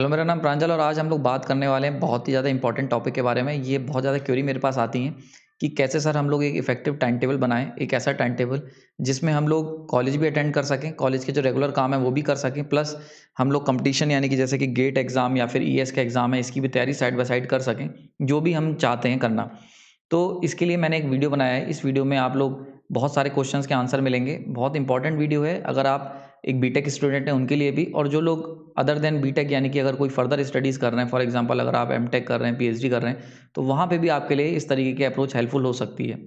Hello, मेरा नाम प्रांजल और आज हम लोग बात करने वाले हैं बहुत ही ज़्यादा इंपॉर्टेंट टॉपिक के बारे में। ये बहुत ज़्यादा क्वेरी मेरे पास आती हैं कि कैसे सर हम लोग एक इफेक्टिव टाइम टेबल बनाएं, एक ऐसा टाइम टेबल जिसमें हम लोग कॉलेज भी अटेंड कर सकें, कॉलेज के जो रेगुलर काम है वो भी कर सकें, प्लस हम लोग कंपटीशन यानी कि जैसे कि गेट एग्ज़ाम या फिर ईएस का एग्ज़ाम है, इसकी भी तैयारी साइड बाय साइड कर सकें, जो भी हम चाहते हैं करना। तो इसके लिए मैंने एक वीडियो बनाया है। इस वीडियो में आप लोग बहुत सारे क्वेश्चंस के आंसर मिलेंगे। बहुत इंपॉर्टेंट वीडियो है अगर आप एक बीटेक स्टूडेंट हैं उनके लिए भी, और जो लोग अदर देन बीटेक यानी कि अगर कोई फर्दर स्टडीज़ कर रहे हैं, फॉर एग्जांपल अगर आप एमटेक कर रहे हैं, पीएचडी कर रहे हैं, तो वहाँ पे भी आपके लिए इस तरीके की अप्रोच हेल्पफुल हो सकती है।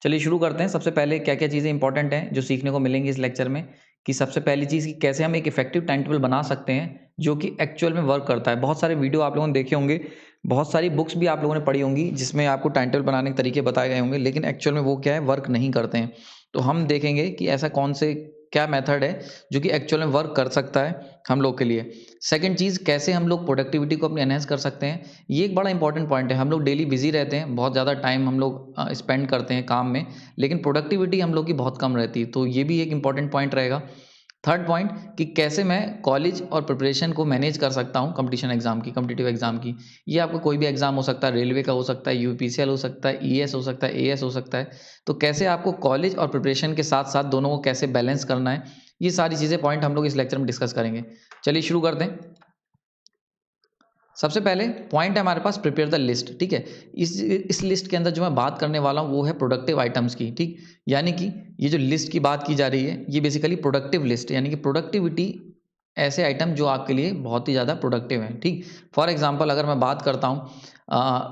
चलिए शुरू करते हैं। सबसे पहले क्या-क्या चीज़ें इंपॉर्टेंट हैं जो सीखने को मिलेंगी इस लेक्चर में, कि सबसे पहली चीज़ कि कैसे हम एक इफेक्टिव टाइम टेबल बना सकते हैं जो कि एक्चुअल में वर्क करता है। बहुत सारे वीडियो आप लोगों ने देखे होंगे, बहुत सारी बुक्स भी आप लोगों ने पढ़ी होंगी जिसमें आपको टाइम टेबल बनाने के तरीके बताए गए होंगे, लेकिन एक्चुअल में वो क्या है, वर्क नहीं करते हैं। तो हम देखेंगे कि ऐसा कौन से क्या मेथड है जो कि एक्चुअल में वर्क कर सकता है हम लोग के लिए। सेकंड चीज़, कैसे हम लोग प्रोडक्टिविटी को अपनी एनहांस कर सकते हैं। ये एक बड़ा इंपॉर्टेंट पॉइंट है। हम लोग डेली बिजी रहते हैं, बहुत ज़्यादा टाइम हम लोग स्पेंड करते हैं काम में, लेकिन प्रोडक्टिविटी हम लोग की बहुत कम रहती है। तो ये भी एक इंपॉर्टेंट पॉइंट रहेगा। थर्ड पॉइंट, कि कैसे मैं कॉलेज और प्रिपरेशन को मैनेज कर सकता हूँ कंपटीशन एग्जाम की, कॉम्पिटिटिव एग्जाम की। ये आपको कोई भी एग्जाम हो सकता है, रेलवे का हो सकता है, यूपीसीएल हो सकता है, ईएस हो सकता है, एएस हो सकता है। तो कैसे आपको कॉलेज और प्रिपरेशन के साथ साथ दोनों को कैसे बैलेंस करना है, ये सारी चीज़ें पॉइंट हम लोग इस लेक्चर में डिस्कस करेंगे। चलिए शुरू करते हैं। सबसे पहले पॉइंट है हमारे पास, प्रिपेयर द लिस्ट। ठीक है, इस लिस्ट के अंदर जो मैं बात करने वाला हूँ वो है प्रोडक्टिव आइटम्स की। ठीक, यानी कि ये जो लिस्ट की बात की जा रही है ये बेसिकली प्रोडक्टिव लिस्ट, यानी कि प्रोडक्टिविटी, ऐसे आइटम जो आपके लिए बहुत ही ज़्यादा प्रोडक्टिव हैं। ठीक, फॉर एग्जांपल अगर मैं बात करता हूँ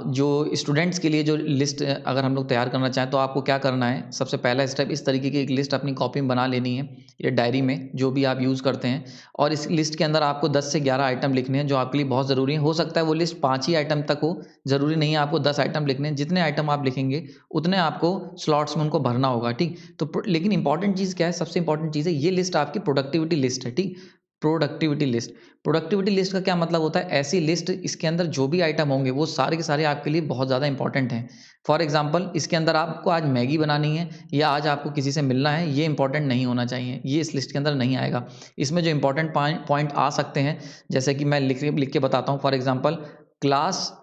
जो स्टूडेंट्स के लिए जो लिस्ट अगर हम लोग तैयार करना चाहें तो आपको क्या करना है। सबसे पहला स्टेप, इस तरीके की एक लिस्ट अपनी कॉपी में बना लेनी है या डायरी में, जो भी आप यूज़ करते हैं, और इस लिस्ट के अंदर आपको 10 से 11 आइटम लिखने हैं जो आपके लिए बहुत ज़रूरी हैं। हो सकता है वो लिस्ट 5 ही आइटम तक हो, ज़रूरी नहीं है आपको 10 आइटम लिखने हैं। जितने आइटम आप लिखेंगे उतने आपको स्लॉट्स में उनको भरना होगा। ठीक, तो लेकिन इंपॉर्टेंट चीज़ क्या है, सबसे इंपॉर्टेंट चीज़ है ये लिस्ट आपकी प्रोडक्टिविटी लिस्ट है। ठीक, प्रोडक्टिविटी लिस्ट। प्रोडक्टिविटी लिस्ट का क्या मतलब होता है, ऐसी लिस्ट इसके अंदर जो भी आइटम होंगे वो सारे के सारे आपके लिए बहुत ज़्यादा इंपॉर्टेंट हैं। फॉर एग्जांपल इसके अंदर आपको आज मैगी बनानी है या आज आपको किसी से मिलना है, ये इंपॉर्टेंट नहीं होना चाहिए, ये इस लिस्ट के अंदर नहीं आएगा। इसमें जो इंपॉर्टेंट पॉइंट आ सकते हैं, जैसे कि मैं लिख के बताता हूँ। For example class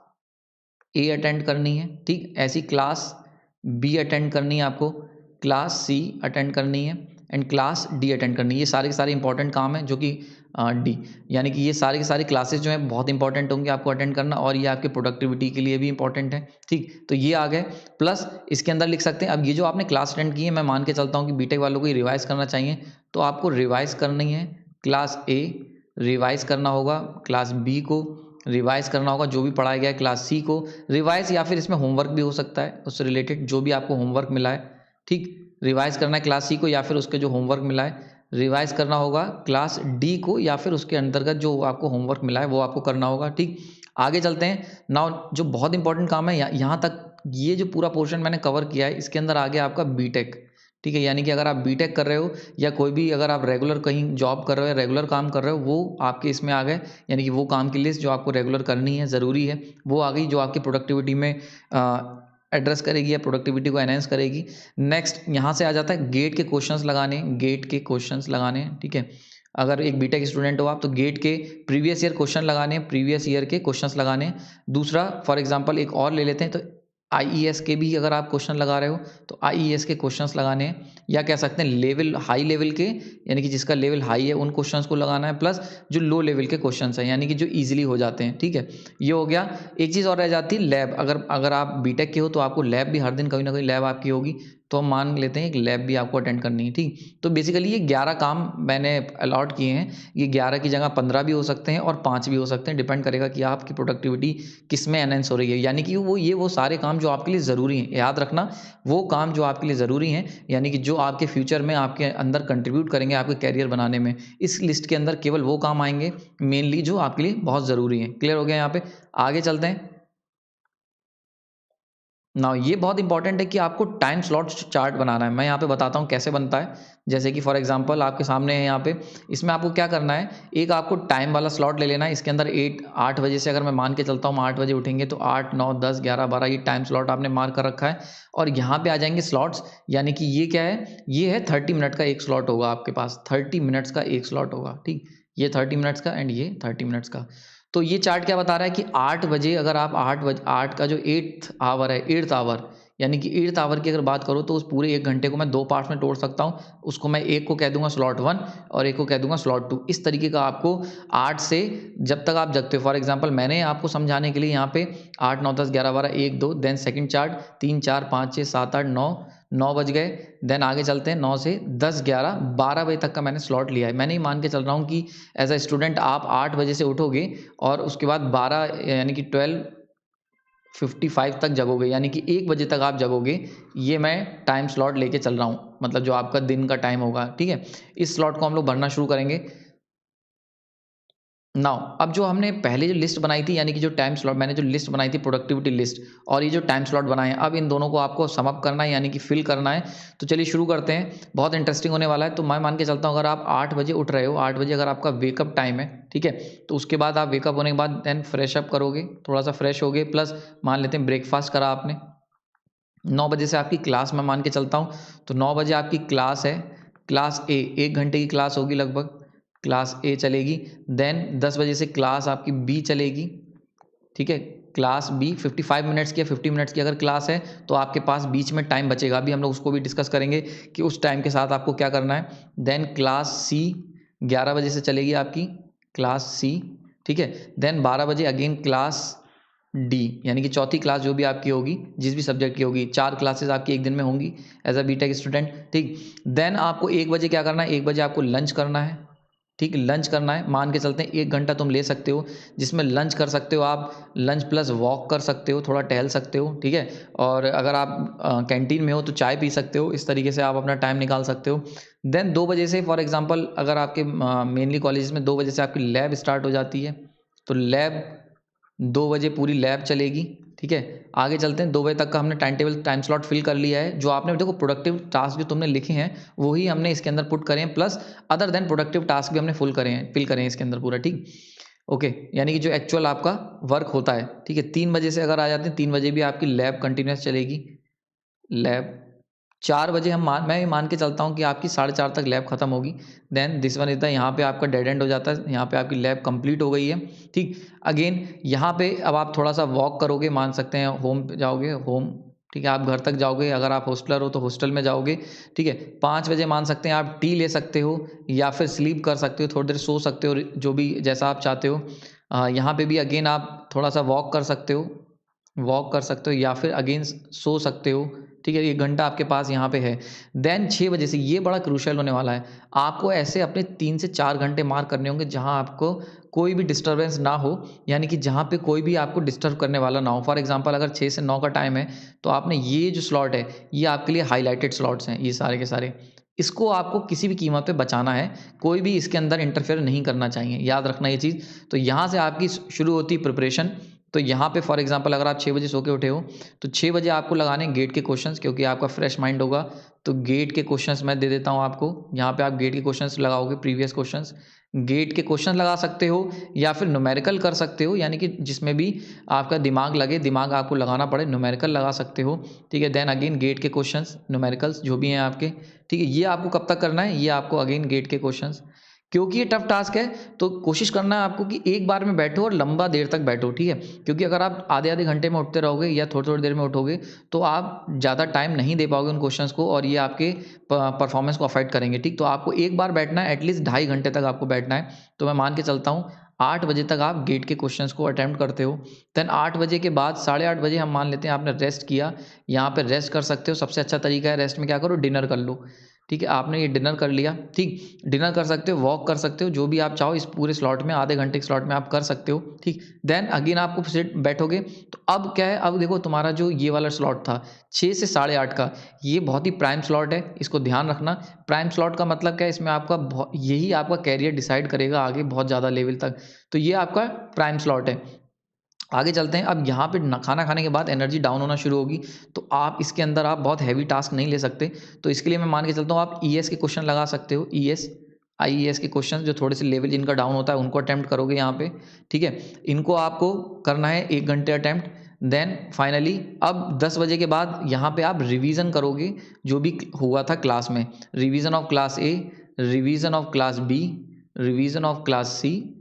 A attend करनी है, ठीक, ऐसी क्लास बी अटेंड करनी है आपको, क्लास सी अटेंड करनी है एंड क्लास डी अटेंड करनी है। ये सारे के सारे इंपॉर्टेंट काम हैं जो कि डी, यानी कि ये सारे के सारे क्लासेस जो हैं बहुत इंपॉर्टेंट होंगे आपको अटेंड करना, और ये आपके प्रोडक्टिविटी के लिए भी इंपॉर्टेंट है। ठीक, तो ये आ गए। प्लस इसके अंदर लिख सकते हैं, अब ये जो आपने क्लास अटेंड की है, मैं मान के चलता हूँ कि बीटेक वालों को ये रिवाइज करना चाहिए, तो आपको रिवाइज करनी है क्लास ए, रिवाइज करना होगा क्लास बी को, रिवाइज करना होगा जो भी पढ़ाया गया है क्लास सी को, रिवाइज या फिर इसमें होमवर्क भी हो सकता है, उससे रिलेटेड जो भी आपको होमवर्क मिला है। ठीक, रिवाइज करना है क्लास सी को या फिर उसके जो होमवर्क मिला है, रिवाइज करना होगा क्लास डी को या फिर उसके अंतर्गत जो आपको होमवर्क मिला है वो आपको करना होगा। ठीक, आगे चलते हैं। नाउ जो बहुत इंपॉर्टेंट काम है, यहाँ तक ये जो पूरा पोर्शन मैंने कवर किया है, इसके अंदर आ गया आपका बीटेक। ठीक है, यानी कि अगर आप बीटेक कर रहे हो या कोई भी अगर आप रेगुलर कहीं जॉब कर रहे हो, रेगुलर काम कर रहे हो, वो आपके इसमें आ गए, यानी कि वो काम की लिस्ट जो आपको रेगुलर करनी है, ज़रूरी है, वो आ गई, जो आपकी प्रोडक्टिविटी में एड्रेस करेगी या प्रोडक्टिविटी को एनहेंस करेगी। नेक्स्ट यहाँ से आ जाता है गेट के क्वेश्चंस लगाने, गेट के क्वेश्चंस लगाने। ठीक है, अगर एक बीटेक स्टूडेंट हो आप तो गेट के प्रीवियस ईयर क्वेश्चन लगाने, प्रीवियस ईयर के क्वेश्चंस लगाने। दूसरा फॉर एग्जांपल एक और ले लेते हैं, तो आईईएस के भी अगर आप क्वेश्चन लगा रहे हो तो आईईएस के क्वेश्चंस लगाने हैं, या कह सकते हैं लेवल हाई लेवल के, यानी कि जिसका लेवल हाई है उन क्वेश्चंस को लगाना है, प्लस जो लो लेवल के क्वेश्चंस हैं यानी कि जो इजीली हो जाते हैं। ठीक है, ये हो गया। एक चीज़ और रह जाती है लैब। अगर अगर आप बीटेक के हो तो आपको लैब भी हर दिन कभी ना कभी लैब आपकी होगी, तो हम मान लेते हैं एक लैब भी आपको अटेंड करनी है। ठीक, तो बेसिकली ये 11 काम मैंने अलॉट किए हैं। ये 11 की जगह 15 भी हो सकते हैं और 5 भी हो सकते हैं, डिपेंड करेगा कि आपकी प्रोडक्टिविटी किस में एनहेंस हो रही है। यानी कि वो सारे काम जो आपके लिए ज़रूरी हैं, याद रखना, वो काम जो आपके लिए ज़रूरी हैं, यानी कि जो आपके फ्यूचर में आपके अंदर कंट्रीब्यूट करेंगे आपके करियर बनाने में, इस लिस्ट के अंदर केवल वो काम आएंगे मेनली जो आपके लिए बहुत ज़रूरी हैं। क्लियर हो गया यहाँ पे? आगे चलते हैं। ना ये बहुत इंपॉर्टेंट है कि आपको टाइम स्लॉट चार्ट बनाना है। मैं यहाँ पे बताता हूँ कैसे बनता है। जैसे कि फॉर एग्जांपल आपके सामने है यहाँ पे, इसमें आपको क्या करना है, एक आपको टाइम वाला स्लॉट ले लेना है। इसके अंदर 8 बजे से अगर मैं मान के चलता हूँ, हम 8 बजे उठेंगे तो 8, 9, 10, 11, 12 ये टाइम स्लॉट आपने मार्क कर रखा है। और यहाँ पे आ जाएंगे स्लॉट्स, यानी कि ये क्या है, ये है 30 मिनट का एक स्लॉट होगा आपके पास, 30 मिनट्स का एक स्लॉट होगा। ठीक, ये 30 मिनट्स का एंड ये 30 मिनट्स का। तो ये चार्ट क्या बता रहा है कि 8 बजे अगर आप 8 का जो 8th आवर है, 8th आवर यानी कि 8th आवर की अगर बात करूँ तो उस पूरे 1 घंटे को मैं 2 पार्ट्स में तोड़ सकता हूँ। उसको मैं एक को कह दूँगा स्लॉट 1 और एक को कह दूँगा स्लॉट 2। इस तरीके का आपको 8 से जब तक आप जगते हो, फॉर एग्जांपल मैंने आपको समझाने के लिए यहाँ पे 8, 9, 10, 11, 12, 1, 2 देन सेकंड चार्ट 3, 4, 5, 6, 7, 8, 9 9 बज गए। देन आगे चलते हैं 9 से 10, 11, 12 बजे तक का मैंने स्लॉट लिया है। मैंने ही मान के चल रहा हूँ कि एज अ स्टूडेंट आप 8 बजे से उठोगे और उसके बाद 12 यानी कि 12:55 तक जगोगे, यानी कि 1 बजे तक आप जगोगे। ये मैं टाइम स्लॉट लेके चल रहा हूँ, मतलब जो आपका दिन का टाइम होगा, ठीक है। इस स्लॉट को हम लोग भरना शुरू करेंगे। नाउ अब जो हमने पहले जो लिस्ट बनाई थी, यानी कि जो टाइम स्लॉट मैंने जो लिस्ट बनाई थी प्रोडक्टिविटी लिस्ट, और ये जो टाइम स्लॉट बनाए हैं, अब इन दोनों को आपको सम अप करना है यानी कि फिल करना है। तो चलिए शुरू करते हैं, बहुत इंटरेस्टिंग होने वाला है। तो मैं मान के चलता हूँ अगर आप 8 बजे उठ रहे हो, 8 बजे अगर आपका वेकअप टाइम है, ठीक है, तो उसके बाद आप वेकअप होने के बाद देन फ्रेश अप करोगे, थोड़ा सा फ्रेश होगे, प्लस मान लेते हैं ब्रेकफास्ट करा आपने। 9 बजे से आपकी क्लास मैं मान के चलता हूँ, तो 9 बजे आपकी क्लास है, क्लास ए 1 घंटे की क्लास होगी लगभग, क्लास ए चलेगी। देन 10 बजे से क्लास आपकी बी चलेगी, ठीक है। क्लास बी 55 मिनट्स की या 50 मिनट्स की अगर क्लास है तो आपके पास बीच में टाइम बचेगा, अभी हम लोग उसको भी डिस्कस करेंगे कि उस टाइम के साथ आपको क्या करना है। देन क्लास सी 11 बजे से चलेगी आपकी, क्लास सी, ठीक है। देन 12 बजे अगेन क्लास डी, यानी कि चौथी क्लास जो भी आपकी होगी, जिस भी सब्जेक्ट की होगी, 4 क्लासेस आपकी एक दिन में होंगी एज अ बीटेक स्टूडेंट, ठीक। देन आपको 1 बजे क्या करना है, 1 बजे आपको लंच करना है, ठीक, लंच करना है। मान के चलते हैं 1 घंटा तुम ले सकते हो, जिसमें लंच कर सकते हो आप, लंच प्लस वॉक कर सकते हो, थोड़ा टहल सकते हो, ठीक है। और अगर आप कैंटीन में हो तो चाय पी सकते हो, इस तरीके से आप अपना टाइम निकाल सकते हो। देन 2 बजे से फॉर एग्जांपल अगर आपके मेनली कॉलेज में 2 बजे से आपकी लैब स्टार्ट हो जाती है, तो लैब 2 बजे पूरी लैब चलेगी, ठीक है। आगे चलते हैं, 2 बजे तक का हमने time table time slot fill कर लिया है। जो आपने देखो प्रोडक्टिव टास्क जो तुमने लिखे हैं वही हमने इसके अंदर पुट करे हैं, plus other than productive task भी हमने फिल करे हैं इसके अंदर पूरा, ठीक। ओके, यानी कि जो एक्चुअल आपका वर्क होता है, ठीक है। 3 बजे से अगर आ जाते हैं, 3 बजे भी आपकी लैब कंटिन्यूस चलेगी, लैब 4 बजे मैं ये मान के चलता हूँ कि आपकी 4:30 तक लैब खत्म होगी। Then this one is the, यहाँ पे आपका डेड एंड हो जाता है, यहाँ पे आपकी लैब कंप्लीट हो गई है, ठीक। अगेन यहाँ पे अब आप थोड़ा सा वॉक करोगे, मान सकते हैं होम पे जाओगे, होम, ठीक है, आप घर तक जाओगे, अगर आप हॉस्टलर हो तो हॉस्टल में जाओगे, ठीक है। 5 बजे मान सकते हैं आप टी ले सकते हो या फिर स्लीप कर सकते हो, थोड़ी देर सो सकते हो, जो भी जैसा आप चाहते हो। यहाँ पे भी अगेन आप थोड़ा सा वॉक कर सकते हो, वॉक कर सकते हो या फिर अगेन सो सकते हो, ठीक है। 1 घंटा आपके पास यहाँ पे है। देन 6 बजे से, ये बड़ा क्रूशियल होने वाला है, आपको ऐसे अपने 3 से 4 घंटे मार करने होंगे जहाँ आपको कोई भी डिस्टर्बेंस ना हो, यानी कि जहाँ पे कोई भी आपको डिस्टर्ब करने वाला ना हो। फॉर एग्जांपल अगर 6 से 9 का टाइम है तो आपने ये जो स्लॉट है ये आपके लिए हाईलाइटेड स्लॉट्स हैं, ये सारे के सारे, इसको आपको किसी भी कीमत पे बचाना है, कोई भी इसके अंदर इंटरफेयर नहीं करना चाहिए, याद रखना ये चीज़। तो यहाँ से आपकी शुरू होती है प्रिपरेशन। तो यहाँ पे फॉर एग्जांपल अगर आप 6 बजे सो के उठे हो तो 6 बजे आपको लगाने गेट के क्वेश्चंस, क्योंकि आपका फ्रेश माइंड होगा। तो गेट के क्वेश्चंस मैं दे देता हूँ आपको, यहाँ पे आप गेट के क्वेश्चंस लगाओगे, प्रीवियस क्वेश्चंस, गेट के क्वेश्चन लगा सकते हो या फिर न्यूमेरिकल कर सकते हो, यानी कि जिसमें भी आपका दिमाग लगे, दिमाग आपको लगाना पड़े, न्यूमेरिकल लगा सकते हो, ठीक है। देन अगेन गेट के क्वेश्चंस, न्यूमेरिकल्स जो भी हैं आपके, ठीक है। ये आपको कब तक करना है, ये आपको अगेन गेट के क्वेश्चंस, क्योंकि ये टफ टास्क है तो कोशिश करना है आपको कि एक बार में बैठो और लंबा देर तक बैठो, ठीक है। क्योंकि अगर आप आधे आधे घंटे में उठते रहोगे या थोड़ी थोड़ी देर में उठोगे तो आप ज़्यादा टाइम नहीं दे पाओगे उन क्वेश्चंस को, और ये आपके परफॉर्मेंस को अफेक्ट करेंगे, ठीक। तो आपको एक बार बैठना है, एटलीस्ट 2.5 घंटे तक आपको बैठना है। तो मैं मान के चलता हूँ 8 बजे तक आप गेट के क्वेश्चंस को अटेम्प्ट करते हो। देन 8 बजे के बाद 8:30 बजे हम मान लेते हैं आपने रेस्ट किया, यहाँ पे रेस्ट कर सकते हो। सबसे अच्छा तरीका है रेस्ट में, क्या करो, डिनर कर लो, ठीक है। आपने ये डिनर कर लिया, ठीक, डिनर कर सकते हो, वॉक कर सकते हो, जो भी आप चाहो इस पूरे स्लॉट में, आधे घंटे के स्लॉट में आप कर सकते हो, ठीक। देन अगेन आपको फिर बैठोगे तो अब क्या है, अब देखो तुम्हारा जो ये वाला स्लॉट था 6 से 8:30 का, ये बहुत ही प्राइम स्लॉट है, इसको ध्यान रखना। प्राइम स्लॉट का मतलब क्या है, इसमें आपका यही आपका कैरियर डिसाइड करेगा आगे बहुत ज़्यादा लेवल तक, तो ये आपका प्राइम स्लॉट है। आगे चलते हैं, अब यहाँ पे खाना खाने के बाद एनर्जी डाउन होना शुरू होगी, तो आप इसके अंदर आप बहुत हैवी टास्क नहीं ले सकते। तो इसके लिए मैं मान के चलता हूँ आप ईएस के क्वेश्चन लगा सकते हो, ईएस आईईएस के क्वेश्चन जो थोड़े से लेवल जिनका डाउन होता है उनको अटेम्प्ट करोगे यहाँ पे, ठीक है। इनको आपको करना है 1 घंटे अटेम्प्ट। देन फाइनली अब 10 बजे के बाद यहाँ पे आप रिवीजन करोगे जो भी हुआ था क्लास में, revision of class A, revision of class B, revision of class C,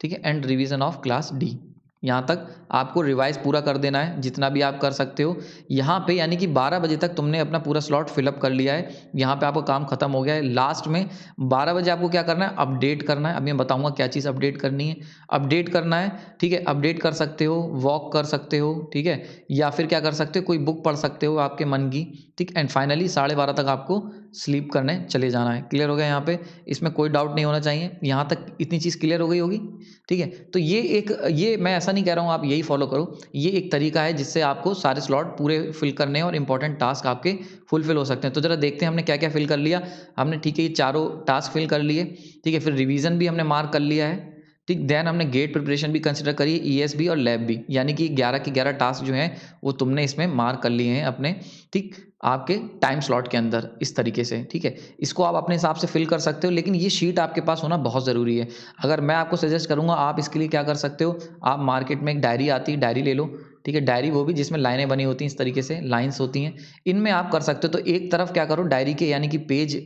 ठीक है, and revision of class D. यहाँ तक आपको रिवाइज पूरा कर देना है जितना भी आप कर सकते हो। यहाँ पे यानी कि 12 बजे तक तुमने अपना पूरा स्लॉट फिलअप कर लिया है, यहाँ पे आपका काम खत्म हो गया है। लास्ट में 12 बजे आपको क्या करना है, अपडेट करना है। अब मैं बताऊंगा क्या चीज़ अपडेट करनी है। अपडेट करना है, ठीक है, अपडेट कर सकते हो, वॉक कर सकते हो, ठीक है, या फिर क्या कर सकते हो, कोई बुक पढ़ सकते हो आपके मन की, ठीक। एंड फाइनली 12:30 तक आपको स्लीप करने चले जाना है। क्लियर हो गया यहाँ पे, इसमें कोई डाउट नहीं होना चाहिए। यहाँ तक इतनी चीज़ क्लियर हो गई होगी, ठीक है। तो ये मैं ऐसा नहीं कह रहा हूँ आप यही फॉलो करो, ये एक तरीका है जिससे आपको सारे स्लॉट पूरे फिल करने और इंपॉर्टेंट टास्क आपके फुलफिल हो सकते हैं। तो जरा देखते हैं हमने क्या क्या फिल कर लिया। हमने, ठीक है, ये चारों टास्क फिल कर लिए, ठीक है, फिर रिवीजन भी हमने मार्क कर लिया है, ठीक। देन हमने गेट प्रिपरेशन भी कंसिडर करी, ईएसबी और लैब भी, यानी कि 11 के 11 टास्क जो हैं वो तुमने इसमें मार्क कर लिए हैं अपने, ठीक, आपके टाइम स्लॉट के अंदर इस तरीके से, ठीक है। इसको आप अपने हिसाब से फिल कर सकते हो, लेकिन ये शीट आपके पास होना बहुत ज़रूरी है। अगर मैं आपको सजेस्ट करूंगा, आप इसके लिए क्या कर सकते हो, आप मार्केट में एक डायरी आती है, डायरी ले लो, ठीक है, डायरी वो भी जिसमें लाइनें बनी होती हैं, इस तरीके से लाइंस होती हैं, इनमें आप कर सकते हो। तो एक तरफ क्या करो, डायरी के यानी कि पेज,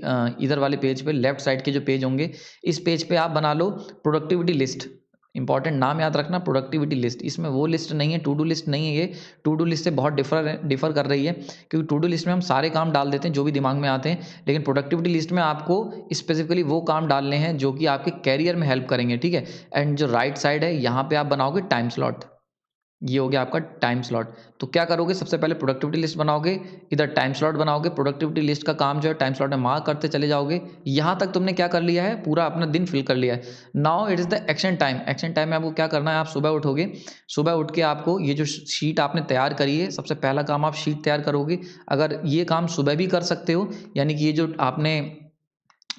इधर वाले पेज पे, लेफ्ट साइड के जो पेज होंगे, इस पेज पे आप बना लो प्रोडक्टिविटी लिस्ट। इंपॉर्टेंट नाम याद रखना, प्रोडक्टिविटी लिस्ट। इसमें वो लिस्ट नहीं है, टू डू लिस्ट नहीं है, ये टू डू लिस्ट से बहुत डिफर कर रही है, क्योंकि टू डू लिस्ट में हम सारे काम डाल देते हैं जो भी दिमाग में आते हैं, लेकिन प्रोडक्टिविटी लिस्ट में आपको स्पेसिफिकली वो काम डालने हैं जो कि आपके कैरियर में हेल्प करेंगे, ठीक है। एंड जो राइट साइड है, यहाँ पे आप बनाओगे टाइम स्लॉट, ये हो गया आपका टाइम स्लॉट। तो क्या करोगे, सबसे पहले प्रोडक्टिविटी लिस्ट बनाओगे, इधर टाइम स्लॉट बनाओगे, प्रोडक्टिविटी लिस्ट का काम जो है टाइम स्लॉट में मार्क करते चले जाओगे। यहाँ तक तुमने क्या कर लिया है, पूरा अपना दिन फिल कर लिया है। Now it is the action time. Action time में आपको क्या करना है, आप सुबह उठोगे, सुबह उठ के आपको ये जो शीट आपने तैयार करी है, सबसे पहला काम आप शीट तैयार करोगे। अगर ये काम सुबह भी कर सकते हो, यानी कि ये जो आपने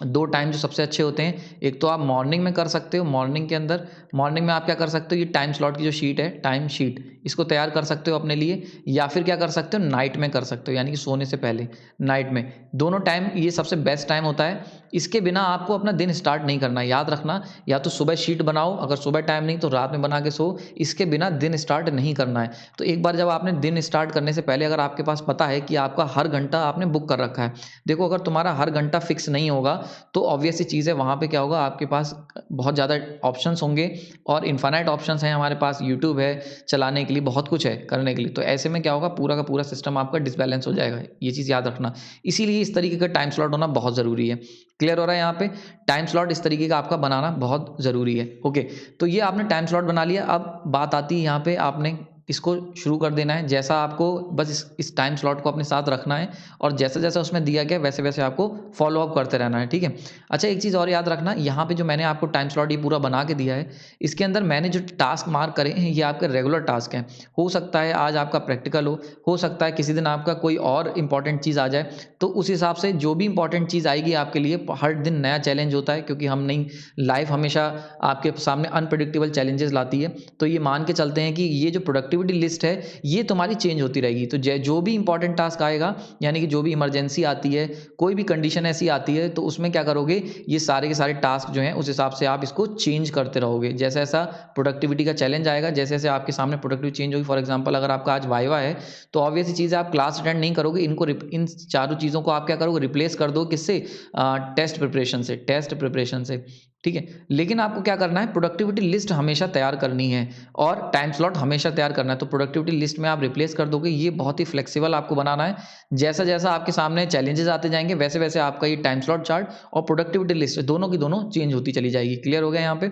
दो टाइम जो सबसे अच्छे होते हैं, एक तो आप मॉर्निंग में कर सकते हो, मॉर्निंग के अंदर, मॉर्निंग में आप क्या कर सकते हो, ये टाइम स्लॉट की जो शीट है, टाइम शीट, इसको तैयार कर सकते हो अपने लिए, या फिर क्या कर सकते हो, नाइट में कर सकते हो, यानी कि सोने से पहले नाइट में। दोनों टाइम ये सबसे बेस्ट टाइम होता है। इसके बिना आपको अपना दिन स्टार्ट नहीं करना, याद रखना, या तो सुबह शीट बनाओ, अगर सुबह टाइम नहीं तो रात में बना के सो, इसके बिना दिन स्टार्ट नहीं करना है। तो एक बार जब आपने दिन स्टार्ट करने से पहले अगर आपके पास पता है कि आपका हर घंटा आपने बुक कर रखा है, देखो अगर तुम्हारा हर घंटा फिक्स नहीं होगा तो ऑब्वियस सी चीज़ है, वहाँ पे क्या होगा, आपके पास बहुत ज़्यादा ऑप्शंस होंगे, और इन्फानाइट ऑप्शंस हैं हमारे पास, यूट्यूब है चलाने के लिए, बहुत कुछ है करने के लिए। तो ऐसे में क्या होगा, पूरा का पूरा सिस्टम आपका डिसबैलेंस हो जाएगा, ये चीज़ याद रखना। इसीलिए इस तरीके का टाइम स्लॉट होना बहुत ज़रूरी है। क्लियर हो रहा है यहाँ पे, टाइम स्लॉट इस तरीके का आपका बनाना बहुत ज़रूरी है। ओके, तो ये आपने टाइम स्लॉट बना लिया। अब बात आती है यहाँ पे, आपने इसको शुरू कर देना है। जैसा आपको बस इस टाइम स्लॉट को अपने साथ रखना है, और जैसा जैसा उसमें दिया गया वैसे वैसे आपको फॉलो अप करते रहना है, ठीक है। अच्छा, एक चीज़ और याद रखना, यहाँ पे जो मैंने आपको टाइम स्लॉट ये पूरा बना के दिया है, इसके अंदर मैंने जो टास्क मार्क करे हैं ये आपके रेगुलर टास्क हैं। हो सकता है आज आपका प्रैक्टिकल हो सकता है किसी दिन आपका कोई और इंपॉर्टेंट चीज़ आ जाए, तो उस हिसाब से जो भी इंपॉर्टेंट चीज़ आएगी आपके लिए, हर दिन नया चैलेंज होता है, क्योंकि हम नहीं, लाइफ हमेशा आपके सामने अनप्रिडिक्टेबल चैलेंजेस लाती है। तो ये मान के चलते हैं कि ये जो प्रोडक्टिविटी लिस्ट है ये तुम्हारी चेंज होती रहेगी। तो जो भी इंपॉर्टेंट टास्क आएगा, यानी कि जो भी इमरजेंसी आती है, कोई भी कंडीशन ऐसी आती है, तो उसमें क्या करोगे, ये सारे के सारे टास्क जो हैं उस हिसाब से आप इसको चेंज करते रहोगे। जैसा जैसा प्रोडक्टिविटी का चैलेंज आएगा, जैसे जैसे आपके सामने प्रोडक्टिविटी चेंज होगी। फॉर एग्जांपल, अगर आपका आज वाइवा है, तो ऑब्वियस सी चीज़ है आप क्लास अटेंड नहीं करोगे, इन चारों चीज़ों को आप क्या करोगे, रिप्लेस कर दो किससे, टेस्ट प्रिपरेशन से, ठीक है। लेकिन आपको क्या करना है, प्रोडक्टिविटी लिस्ट हमेशा तैयार करनी है, और टाइम स्लॉट हमेशा तैयार करना है। तो प्रोडक्टिविटी लिस्ट में आप रिप्लेस कर दोगे, ये बहुत ही फ्लेक्सिबल आपको बनाना है। जैसा जैसा आपके सामने चैलेंजेस आते जाएंगे, वैसे वैसे आपका ये टाइम स्लॉट चार्ट और प्रोडक्टिविटी लिस्ट दोनों की दोनों चेंज होती चली जाएगी। क्लियर हो गया यहाँ पे,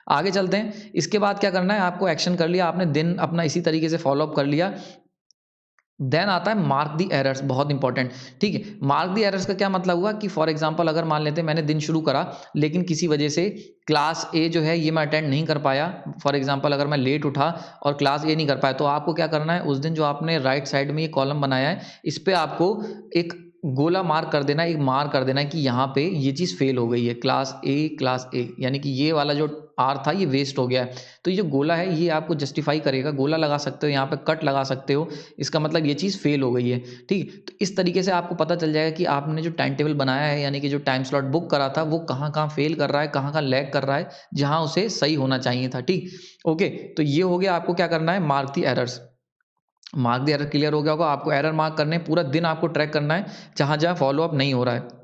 आगे चलते हैं। इसके बाद क्या करना है, आपको एक्शन कर लिया आपने, दिन अपना इसी तरीके से फॉलो अप कर लिया। देन आता है मार्क दी एरर्स, बहुत इंपॉर्टेंट, ठीक है। मार्क दी एरर्स का क्या मतलब हुआ कि फॉर एग्जांपल, अगर मान लेते हैं मैंने दिन शुरू करा, लेकिन किसी वजह से क्लास ए जो है ये मैं अटेंड नहीं कर पाया। फॉर एग्जांपल, अगर मैं लेट उठा और क्लास ए नहीं कर पाया, तो आपको क्या करना है, उस दिन जो आपने राइट साइड में ये कॉलम बनाया है, इस पर आपको एक गोला मार्क कर देना है, एक मार्क कर देना है कि यहाँ पे ये चीज़ फेल हो गई है, क्लास ए, यानी कि ये वाला जो आर था ये वेस्ट हो गया है। तो ये जो गोला है ये आपको जस्टिफाई करेगा, गोला लगा सकते हो, यहाँ पे कट लगा सकते हो, इसका मतलब ये चीज़ फेल हो गई है, ठीक। तो इस तरीके से आपको पता चल जाएगा कि आपने जो टाइम टेबल बनाया है, यानी कि जो टाइम स्लॉट बुक करा था, वो कहाँ कहाँ फेल कर रहा है, कहाँ कहाँ लैग कर रहा है, जहाँ उसे सही होना चाहिए था, ठीक। ओके, तो ये हो गया, आपको क्या करना है, mark the errors. Mark the error clear हो गया होगा, आपको एरर मार्क करने हैं, पूरा दिन आपको ट्रैक करना है, जहाँ जहाँ फॉलो अप नहीं हो रहा है।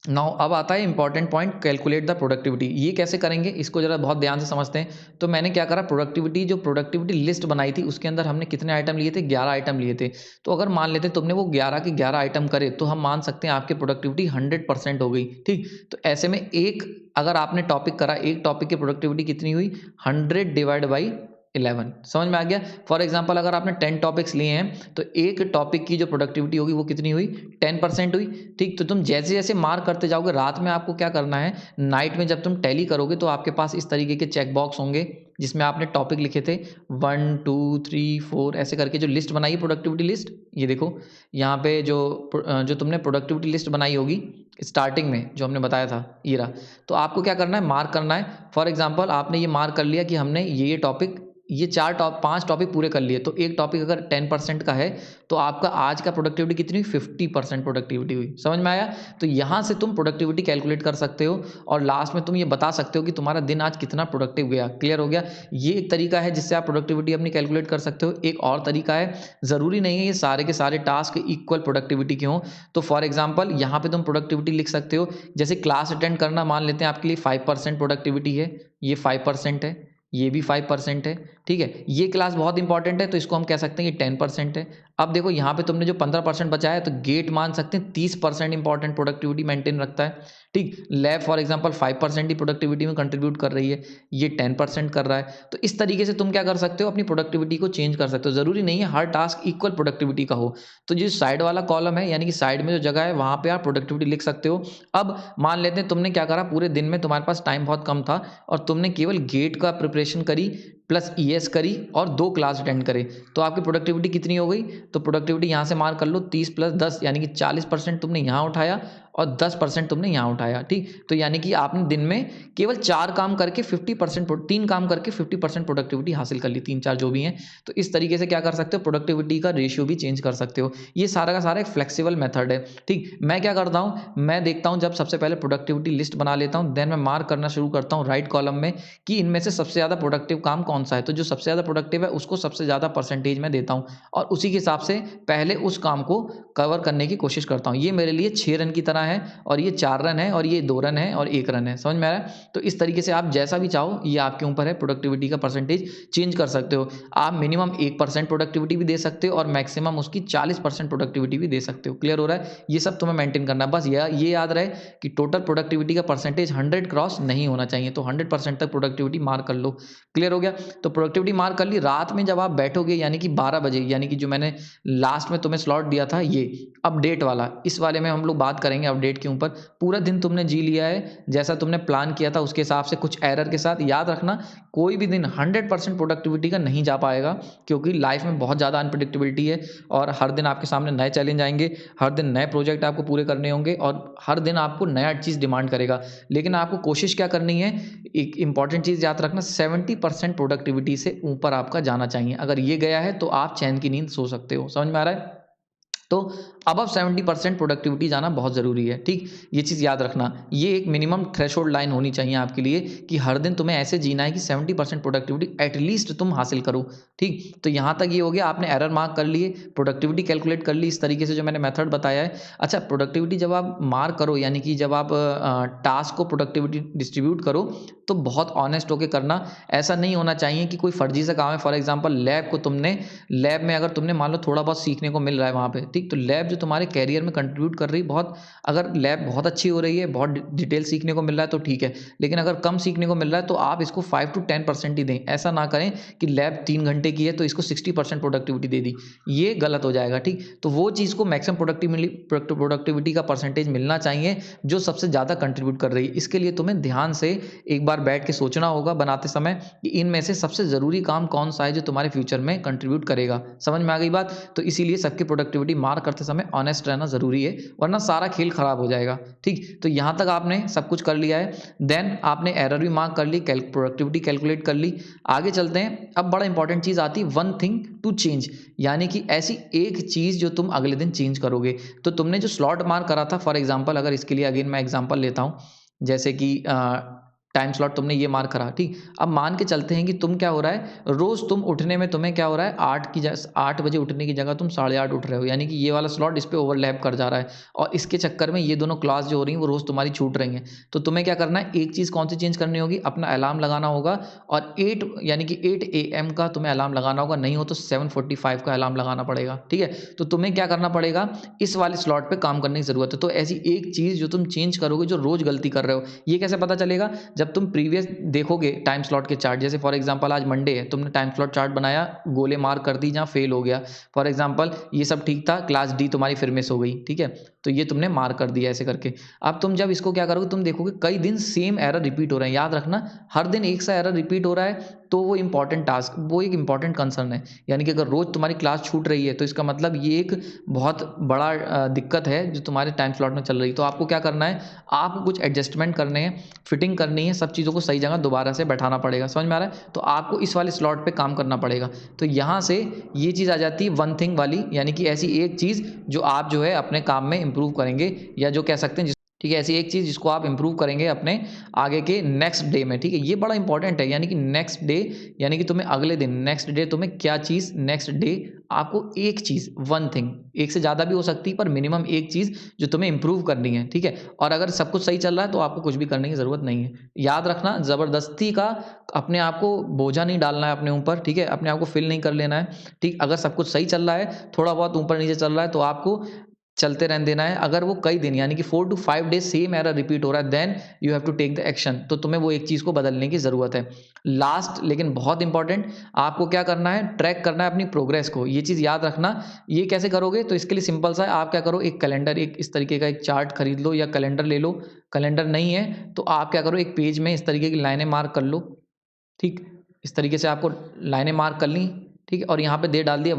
नाउ अब आता है important point, calculate the productivity. ये कैसे करेंगे इसको जरा बहुत ध्यान से समझते हैं। तो मैंने क्या करा, प्रोडक्टिविटी लिस्ट बनाई थी, उसके अंदर हमने कितने आइटम लिए थे, 11 आइटम लिए थे। तो अगर मान लेते तुमने वो 11 के 11 आइटम करे तो हम मान सकते हैं आपकी प्रोडक्टिविटी 100% हो गई। ठीक, तो ऐसे में एक अगर आपने टॉपिक करा, एक टॉपिक की प्रोडक्टिविटी कितनी हुई, 100 डिवाइड बाई 11। समझ में आ गया। फॉर एग्जाम्पल अगर आपने 10 टॉपिक्स लिए हैं तो एक टॉपिक की जो प्रोडक्टिविटी होगी वो कितनी हुई, 10% हुई। ठीक, तो तुम जैसे जैसे मार्क करते जाओगे, रात में आपको क्या करना है, नाइट में जब तुम टैली करोगे तो आपके पास इस तरीके के चेक बॉक्स होंगे जिसमें आपने टॉपिक लिखे थे 1 2 3 4 ऐसे करके, जो लिस्ट बनाई है प्रोडक्टिविटी लिस्ट, ये देखो यहाँ पे जो तुमने प्रोडक्टिविटी लिस्ट बनाई होगी स्टार्टिंग में जो हमने बताया था ये रहा। तो आपको क्या करना है, मार्क करना है। फॉर एग्जाम्पल आपने ये मार्क कर लिया कि हमने ये टॉपिक, ये 5 टॉपिक पूरे कर लिए, तो एक टॉपिक अगर 10% का है तो आपका आज का प्रोडक्टिविटी कितनी हुई, 50% प्रोडक्टिविटी हुई। समझ में आया। तो यहाँ से तुम प्रोडक्टिविटी कैलकुलेट कर सकते हो और लास्ट में तुम ये बता सकते हो कि तुम्हारा दिन आज कितना प्रोडक्टिव गया। क्लियर हो गया। ये एक तरीका है जिससे आप प्रोडक्टिविटी अपनी कैलकुलेट कर सकते हो। एक और तरीका है, ज़रूरी नहीं है ये सारे के सारे टास्क इक्वल प्रोडक्टिविटी के हों। तो फॉर एग्जाम्पल यहाँ पे तुम प्रोडक्टिविटी लिख सकते हो, जैसे क्लास अटेंड करना मान लेते हैं आपके लिए 5% प्रोडक्टिविटी है, ये 5% है, ये भी 5% है। ठीक है, ये क्लास बहुत इंपॉर्टेंट है तो इसको हम कह सकते हैं ये 10% है। अब देखो यहाँ पे तुमने जो 15% बचाया है तो गेट मान सकते हैं 30% इंपॉर्टेंट प्रोडक्टिविटी मेंटेन रखता है। ठीक, lab for example 5% he productivity में कंट्रीब्यूट कर रही है, ये 10% कर रहा है। तो इस तरीके से तुम क्या कर सकते हो, अपनी प्रोडक्टिविटी को चेंज कर सकते हो। जरूरी नहीं है हर टास्क इक्वल प्रोडक्टिविटी का हो। तो जो साइड वाला कॉलम है यानी कि साइड में जो जगह है वहां पे आप प्रोडक्टिविटी लिख सकते हो। अब मान लेते हैं तुमने क्या करा, पूरे दिन में तुम्हारे पास टाइम बहुत कम था और तुमने केवल गेट का प्रिपरेशन करी प्लस ईएस करी और 2 क्लास अटेंड करे, तो आपकी प्रोडक्टिविटी कितनी हो गई। तो प्रोडक्टिविटी यहाँ से मार्क कर लो, 30 प्लस 10 यानी कि 40% तुमने यहाँ उठाया और 10% तुमने यहाँ उठाया। ठीक, तो यानी कि आपने दिन में केवल 4 काम करके 50%, 3 काम करके 50% प्रोडक्टिविटी हासिल कर ली, 3 4 जो भी हैं। तो इस तरीके से क्या कर सकते हो, प्रोडक्टिविटी का रेशियो भी चेंज कर सकते हो। ये सारा का सारा एक फ्लेक्सिबल मेथड है। ठीक, मैं क्या करता हूँ, मैं देखता हूँ जब सबसे पहले प्रोडक्टिविटी लिस्ट बना लेता हूँ, देन मैं मार्क करना शुरू करता हूँ राइट कॉलम में कि इनमें से सबसे ज़्यादा प्रोडक्टिव काम कौन सा है। तो जो सबसे ज़्यादा प्रोडक्टिव है उसको सबसे ज़्यादा परसेंटेज में देता हूँ और उसी के हिसाब से पहले उस काम को कवर करने की कोशिश करता हूँ। ये मेरे लिए 6 रन की तरह है और ये 4 रन है और ये 2 रन है और 1 रन है। समझ में आ रहा है। तो इस तरीके से आप जैसा भी चाहो, ये आपके ऊपर है, प्रोडक्टिविटी का परसेंटेज चेंज कर सकते हो। आप मिनिमम 1% प्रोडक्टिविटी भी दे सकते हो और मैक्सिमम उसकी 40% प्रोडक्टिविटी भी दे सकते हो। क्लियर हो रहा है। ये सब तुम्हें मेंटेन करना है। बस ये याद रहे कि टोटल प्रोडक्टिविटी का परसेंटेज 100 क्रॉस नहीं होना चाहिए। तो 100% तक प्रोडक्टिविटी मार्क कर लो। क्लियर हो गया। तो प्रोडक्टिविटी मार्क कर ली। रात में जब आप बैठोगे यानी कि 12 बजे, यानी कि जो मैंने लास्ट में तुम्हें स्लॉट दिया था ये अपडेट वाला, इस वाले में हम लोग बात करेंगे अपडेट के ऊपर। पूरा दिन तुमने जी लिया है जैसा तुमने प्लान किया था उसके हिसाब से, कुछ एरर के साथ। याद रखना कोई भी दिन 100% प्रोडक्टिविटी का नहीं जा पाएगा क्योंकि लाइफ में बहुत ज़्यादा अनप्रिडिक्टेबिलिटी है और हर दिन आपके सामने नए चैलेंज आएंगे, हर दिन नए प्रोजेक्ट आपको पूरे करने होंगे और हर दिन आपको नया चीज़ डिमांड करेगा। लेकिन आपको कोशिश क्या करनी है, एक इंपॉर्टेंट चीज़ याद रखना, 70% प्रोडक्टिविटी से ऊपर आपका जाना चाहिए। अगर ये गया है तो आप चैन की नींद सो सकते हो। समझ में आ रहा है। तो अब 70% प्रोडक्टिविटी जाना बहुत ज़रूरी है। ठीक, ये चीज़ याद रखना। ये एक मिनिमम थ्रेशोल्ड लाइन होनी चाहिए आपके लिए कि हर दिन तुम्हें ऐसे जीना है कि 70% प्रोडक्टिविटी एटलीस्ट तुम हासिल करो। ठीक, तो यहाँ तक ये हो गया, आपने एरर मार्क कर लिए, प्रोडक्टिविटी कैलकुलेट कर ली इस तरीके से जो मैंने मेथड बताया है। अच्छा, प्रोडक्टिविटी जब आप मार्क करो यानी कि जब आप टास्क को प्रोडक्टिविटी डिस्ट्रीब्यूट करो तो बहुत ऑनेस्ट होकर करना। ऐसा नहीं होना चाहिए कि कोई फर्जी सा काम है। फॉर एग्जाम्पल लैब में अगर तुमने मान लो थोड़ा बहुत सीखने को मिल रहा है वहाँ पे, ठीक, तो लैब जो तुम्हारे कैरियर में कंट्रीब्यूट कर रही है बहुत, अगर लैब बहुत अच्छी हो रही है, बहुत डिटेल सीखने को मिल रहा है तो ठीक है। लेकिन अगर कम सीखने को मिल रहा है तो आप इसको 5 to 10% ही दें। ऐसा ना करें कि लैब 3 घंटे की है तो इसको 60% प्रोडक्टिविटी दे दी, ये गलत हो जाएगा। ठीक, तो वो चीज़ को मैक्सिमम प्रोडक्टिविटी का परसेंटेज मिलना चाहिए जो सबसे ज़्यादा कंट्रीब्यूट कर रही है। इसके लिए तुम्हें ध्यान से एक बार बैठ के सोचना होगा बनाते समय कि इनमें से सबसे ज़रूरी काम कौन सा है जो तुम्हारे फ्यूचर में कंट्रीब्यूट करेगा। समझ में आ गई बात। तो इसीलिए सबकी प्रोडक्टिविटी मार्क करते समय ऑनेस्ट रहना ज़रूरी है वरना सारा खेल खराब हो जाएगा। ठीक, तो यहाँ तक आपने सब कुछ कर लिया है। देन आपने एरर भी मार्क कर ली, प्रोडक्टिविटी कैलकुलेट कर ली। आगे चलते हैं। अब बड़ा इंपॉर्टेंट चीज़ आती है, वन थिंग टू चेंज, यानी कि ऐसी एक चीज़ जो तुम अगले दिन चेंज करोगे। तो तुमने जो स्लॉट मार्क करा था, फॉर एग्जाम्पल अगर इसके लिए अगेन मैं एग्जाम्पल लेता हूँ, जैसे कि टाइम स्लॉट तुमने ये मार्क करा, ठीक। अब मान के चलते हैं कि तुम क्या हो रहा है, रोज तुम उठने में तुम्हें क्या हो रहा है, 8 बजे उठने की जगह तुम 8:30 उठ रहे हो, यानी कि ये वाला स्लॉट इस पे ओवरलैप कर जा रहा है और इसके चक्कर में ये दोनों क्लास जो हो रही है वो रोज तुम्हारी छूट रही हैं। तो तुम्हें क्या करना है, एक चीज़ कौन सी चेंज करनी होगी, अपना अलार्म लगाना होगा और 8 यानी कि 8 AM का तुम्हें अलार्म लगाना होगा, नहीं हो तो 7:45 का अलार्म लगाना पड़ेगा, ठीक है। तो तुम्हें क्या करना पड़ेगा, इस वाले स्लॉट पे काम करने की ज़रूरत है। तो ऐसी एक चीज़ जो तुम चेंज करोगे, जो रोज़ गलती कर रहे हो, ये कैसे पता चलेगा, जब तुम प्रीवियस देखोगे टाइम स्लॉट के चार्ट। जैसे फॉर एग्जांपल आज मंडे है, तुमने टाइम स्लॉट चार्ट बनाया, गोले मार्क कर दी जहाँ फेल हो गया। फॉर एग्जांपल ये सब ठीक था, क्लास डी तुम्हारी फिर मिस हो गई, ठीक है, तो ये तुमने मार्क कर दिया ऐसे करके। अब तुम जब इसको क्या करोगे, तुम देखोगे कई दिन सेम एरर रिपीट हो रहे हैं। याद रखना, हर दिन एक सा एरर रिपीट हो रहा है तो वो इंपॉर्टेंट टास्क, वो एक इंपॉर्टेंट कंसर्न है। यानी कि अगर रोज तुम्हारी क्लास छूट रही है तो इसका मतलब ये एक बहुत बड़ा दिक्कत है जो तुम्हारे टाइम स्लॉट में चल रही है। तो आपको क्या करना है, आपको कुछ एडजस्टमेंट करने हैं, फिटिंग करनी है, सब चीज़ों को सही जगह दोबारा से बैठाना पड़ेगा। समझ में आ रहा है, तो आपको इस वाले स्लॉट पे काम करना पड़ेगा। तो यहाँ से ये चीज़ आ जाती है वन थिंग वाली, यानी कि ऐसी एक चीज़ जो आप जो है अपने काम में इंप्रूव करेंगे, या जो कह सकते हैं ठीक है, ऐसी एक चीज़ जिसको आप इंप्रूव करेंगे अपने आगे के नेक्स्ट डे में, ठीक है। ये बड़ा इंपॉर्टेंट है, यानी कि नेक्स्ट डे, यानी कि तुम्हें अगले दिन नेक्स्ट डे तुम्हें क्या चीज़, नेक्स्ट डे आपको एक चीज़, वन थिंग, एक से ज़्यादा भी हो सकती है पर मिनिमम एक चीज़ जो तुम्हें इंप्रूव करनी है, ठीक है। और अगर सब कुछ सही चल रहा है तो आपको कुछ भी करने की ज़रूरत नहीं है। याद रखना, ज़बरदस्ती का अपने आप को बोझा नहीं डालना है अपने ऊपर, ठीक है, अपने आप को फिल नहीं कर लेना है, ठीक। अगर सब कुछ सही चल रहा है, थोड़ा बहुत ऊपर नीचे चल रहा है तो आपको चलते रहने देना है। अगर वो कई दिन यानी कि 4 to 5 days same error repeat हो रहा है, then you have to take the action, तो तुम्हें वो एक चीज़ को बदलने की ज़रूरत है। लास्ट लेकिन बहुत इंपॉर्टेंट, आपको क्या करना है, ट्रैक करना है अपनी प्रोग्रेस को। ये चीज़ याद रखना। ये कैसे करोगे, तो इसके लिए सिंपल सा है, आप क्या करो, एक कैलेंडर, एक इस तरीके का एक चार्ट खरीद लो या कैलेंडर ले लो। कैलेंडर नहीं है तो आप क्या करो, एक पेज में इस तरीके की लाइनें मार्क कर लो, ठीक। इस तरीके से आपको लाइनें मार्क कर ली, ठीक है, और यहाँ पे डेट डाल दिया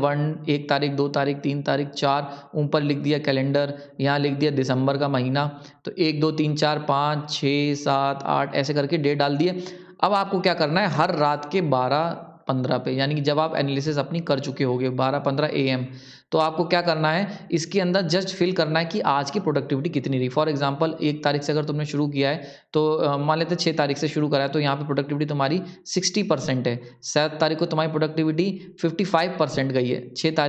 1 तारीख, 2 तारीख, 3 तारीख, 4, ऊपर लिख दिया कैलेंडर, यहाँ लिख दिया दिसंबर का महीना। तो 1 2 3 4 5 6 7 8 ऐसे करके डेट डाल दिए। अब आपको क्या करना है, हर रात के 12:15 पे, यानी कि जब आप एनालिसिस अपनी कर चुके होगे 12:15 AM, तो आपको क्या करना है, इसके अंदर जस्ट फिल करना है कि आज की प्रोडक्टिविटी कितनी रही। फॉर एग्जांपल 1 तारीख से अगर तुमने शुरू किया है तो मान लेते हैं 6 तारीख से शुरू करा है, तो यहाँ पे प्रोडक्टिविटी तुम्हारी 60% है। 7 तारीख को तुम्हारी प्रोडक्टिविटी 55% गई है।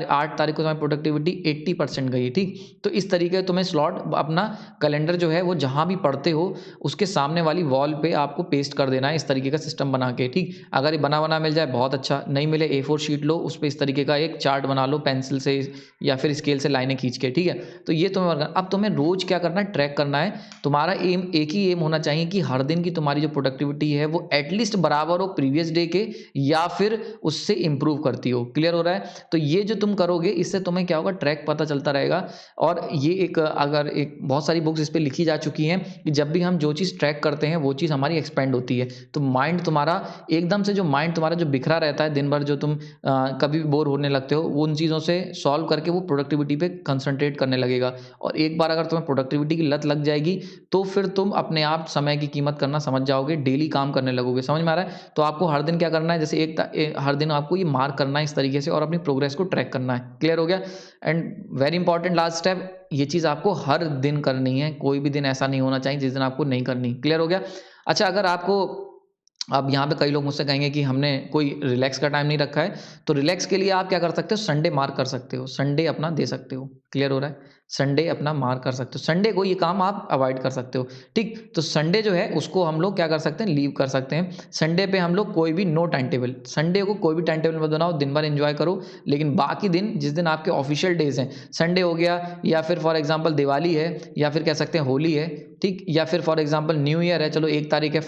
8 तारीख को तुम्हारी प्रोडक्टिविटी 80% गई है, ठीक। तो इस तरीके से तुम्हें स्लॉट अपना कैलेंडर जो है वो जहाँ भी पढ़ते हो उसके सामने वाली वॉल पे आपको पेस्ट कर देना है, इस तरीके का सिस्टम बना के, ठीक। अगर ये बना मिल जाए बहुत अच्छा, नहीं मिले A4 शीट लो, उस पर इस तरीके का एक चार्ट बना लो पेंसिल से या फिर स्केल से लाइनें खींच के, ठीक है। तो ये तुम्हें अब तुम्हें रोज क्या करना है, ट्रैक करना है। तुम्हारा एम एक ही एम होना चाहिए कि हर दिन की तुम्हारी जो प्रोडक्टिविटी है वो एटलीस्ट बराबर हो प्रीवियस डे के, या फिर उससे इंप्रूव करती हो। क्लियर हो रहा है, तो ये जो तुम करोगे इससे तुम्हें क्या होगा, ट्रैक पता चलता रहेगा। और ये एक अगर एक बहुत सारी बुक्स इस पर लिखी जा चुकी हैं कि जब भी हम जो चीज़ ट्रैक करते हैं वो चीज़ हमारी एक्सपेंड होती है। तो माइंड तुम्हारा एकदम से, जो माइंड तुम्हारा जो बिखरा रहता है दिन भर, जो तुम कभी भी बोर होने लगते हो, वो उन चीज़ों से सॉल्व करके वो प्रोडक्टिविटी पे कंसंट्रेट करने लगेगा। और एक बार अगर तुम्हें प्रोडक्टिविटी की लत लग जाएगी तो फिर तुम अपने आप समय की कीमत करना समझ जाओगे, डेली काम करने लगोगे। समझ में आ रहा है, तो आपको हर दिन क्या करना है, जैसे हर दिन आपको ये मार्क करना है इस तरीके से और अपनी प्रोग्रेस को ट्रैक करना है। क्लियर हो गया। And very important last step, ये चीज़ आपको हर दिन करनी है, कोई भी दिन ऐसा नहीं होना चाहिए जिस दिन आपको नहीं करनी। क्लियर हो गया। अच्छा, अगर आपको, अब यहाँ पे कई लोग मुझसे कहेंगे कि हमने कोई रिलैक्स का टाइम नहीं रखा है, तो रिलैक्स के लिए आप क्या कर सकते हो, संडे मार्क कर सकते हो, संडे अपना दे सकते हो। क्लियर हो रहा है, संडे अपना मार्क कर सकते हो, संडे को ये काम आप अवॉइड कर सकते हो, ठीक। तो संडे जो है उसको हम लोग क्या कर सकते हैं, लीव कर सकते हैं। संडे पे हम लोग कोई भी नो टाइम टेबल, संडे को कोई भी टाइम टेबल मत बनाओ, दिन भर एंजॉय करो। लेकिन बाकी दिन, जिस दिन आपके ऑफिशियल डेज हैं, संडे हो गया, या फिर फॉर एग्जाम्पल दिवाली है, या फिर कह सकते हैं होली है, ठीक, या फिर फॉर एग्जाम्पल न्यू ईयर है, चलो 1 तारीख है,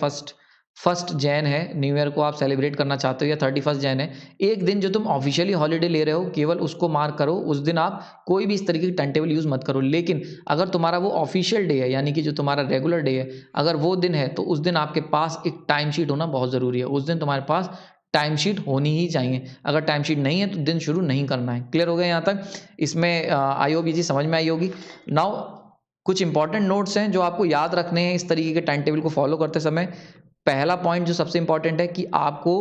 फर्स्ट जैन है, न्यू ईयर को आप सेलिब्रेट करना चाहते हो, या 31 जैन है, एक दिन जो तुम ऑफिशियली हॉलीडे ले रहे हो केवल उसको मार्क करो। उस दिन आप कोई भी इस तरीके की टाइम टेबल यूज़ मत करो। लेकिन अगर तुम्हारा वो ऑफिशियल डे है, यानी कि जो तुम्हारा रेगुलर डे है, अगर वो दिन है तो उस दिन आपके पास एक टाइम शीट होना बहुत ज़रूरी है। उस दिन तुम्हारे पास टाइम शीट होनी ही चाहिए। अगर टाइम शीट नहीं है तो दिन शुरू नहीं करना है। क्लियर हो गया यहाँ तक। इसमें आई होप ये चीज़ समझ में आई होगी। नाउ कुछ इंपॉर्टेंट नोट्स हैं जो आपको याद रखने हैं इस तरीके के टाइम टेबल को फॉलो करते समय। पहला पॉइंट जो सबसे इंपॉर्टेंट है कि आपको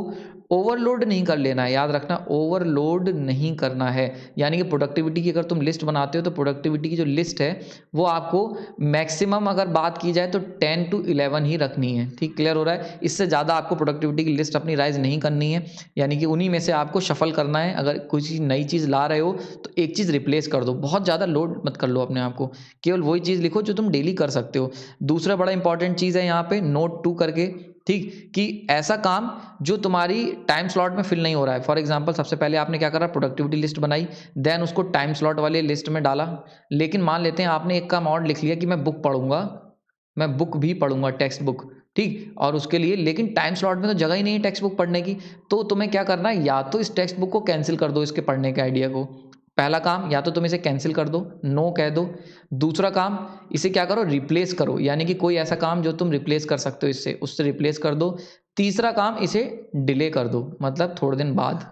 ओवरलोड नहीं कर लेना है, याद रखना ओवरलोड नहीं करना है। यानी कि प्रोडक्टिविटी की अगर तुम लिस्ट बनाते हो तो प्रोडक्टिविटी की जो लिस्ट है वो आपको मैक्सिमम अगर बात की जाए तो 10 to 11 ही रखनी है। ठीक, क्लियर हो रहा है? इससे ज़्यादा आपको प्रोडक्टिविटी की लिस्ट अपनी राइज नहीं करनी है, यानी कि उन्हीं में से आपको शफल करना है। अगर कोई चीज़ नई चीज़ ला रहे हो तो एक चीज़ रिप्लेस कर दो, बहुत ज़्यादा लोड मत कर लो अपने आप को, केवल वही चीज़ लिखो जो तुम डेली कर सकते हो। दूसरा बड़ा इंपॉर्टेंट चीज़ है यहाँ पे नोट 2 करके, ठीक, कि ऐसा काम जो तुम्हारी टाइम स्लॉट में फिल नहीं हो रहा है। फॉर एग्जांपल सबसे पहले आपने क्या करा, प्रोडक्टिविटी लिस्ट बनाई, देन उसको टाइम स्लॉट वाले लिस्ट में डाला। लेकिन मान लेते हैं आपने एक काम और लिख लिया कि मैं बुक पढ़ूंगा, मैं बुक भी पढ़ूंगा, टेक्स्ट बुक, ठीक, और उसके लिए लेकिन टाइम स्लॉट में तो जगह ही नहीं है टेक्स्ट बुक पढ़ने की। तो तुम्हें क्या करना है, या तो इस टेक्स्ट बुक को कैंसिल कर दो, इसके पढ़ने के आइडिया को। पहला काम, या तो तुम इसे कैंसिल कर दो, नो कह दो। दूसरा काम, इसे क्या करो, रिप्लेस करो, यानी कि कोई ऐसा काम जो तुम रिप्लेस कर सकते हो इससे, उससे रिप्लेस कर दो। तीसरा काम, इसे डिले कर दो, मतलब थोड़े दिन बाद।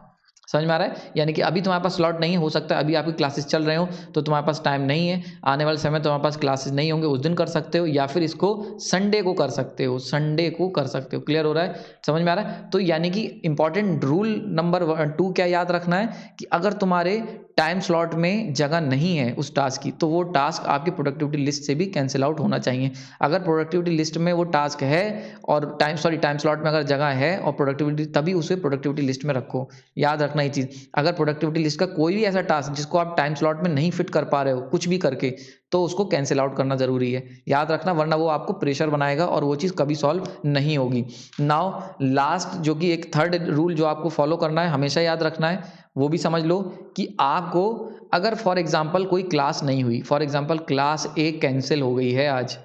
समझ में आ रहा है? यानी कि अभी तुम्हारे पास स्लॉट नहीं है, हो सकता है अभी आपकी क्लासेस चल रहे हो तो तुम्हारे पास टाइम नहीं है, आने वाले समय तुम्हारे पास क्लासेस नहीं होंगे, उस दिन कर सकते हो, या फिर इसको संडे को कर सकते हो, संडे को कर सकते हो। क्लियर हो रहा है? समझ में आ रहा है? तो यानी कि इंपॉर्टेंट रूल नंबर 2 क्या याद रखना है कि अगर तुम्हारे टाइम स्लॉट में जगह नहीं है उस टास्क की, तो वो टास्क आपकी प्रोडक्टिविटी लिस्ट से भी कैंसिल आउट होना चाहिए। अगर प्रोडक्टिविटी लिस्ट में वो टास्क है और टाइम स्लॉट में अगर जगह है और प्रोडक्टिविटी, तभी उसे प्रोडक्टिविटी लिस्ट में रखो। याद रखना ये चीज़। अगर प्रोडक्टिविटी लिस्ट का कोई भी ऐसा टास्क जिसको आप टाइम स्लॉट में नहीं फिट कर पा रहे हो कुछ भी करके, तो उसको कैंसिल आउट करना जरूरी है, याद रखना, वरना वो आपको प्रेशर बनाएगा और वो चीज़ कभी सॉल्व नहीं होगी। नाउ लास्ट, जो कि एक थर्ड रूल जो आपको फॉलो करना है, हमेशा याद रखना है, वो भी समझ लो कि आपको अगर फॉर एग्जांपल कोई क्लास नहीं हुई, for example class A cancel हो गई है आज,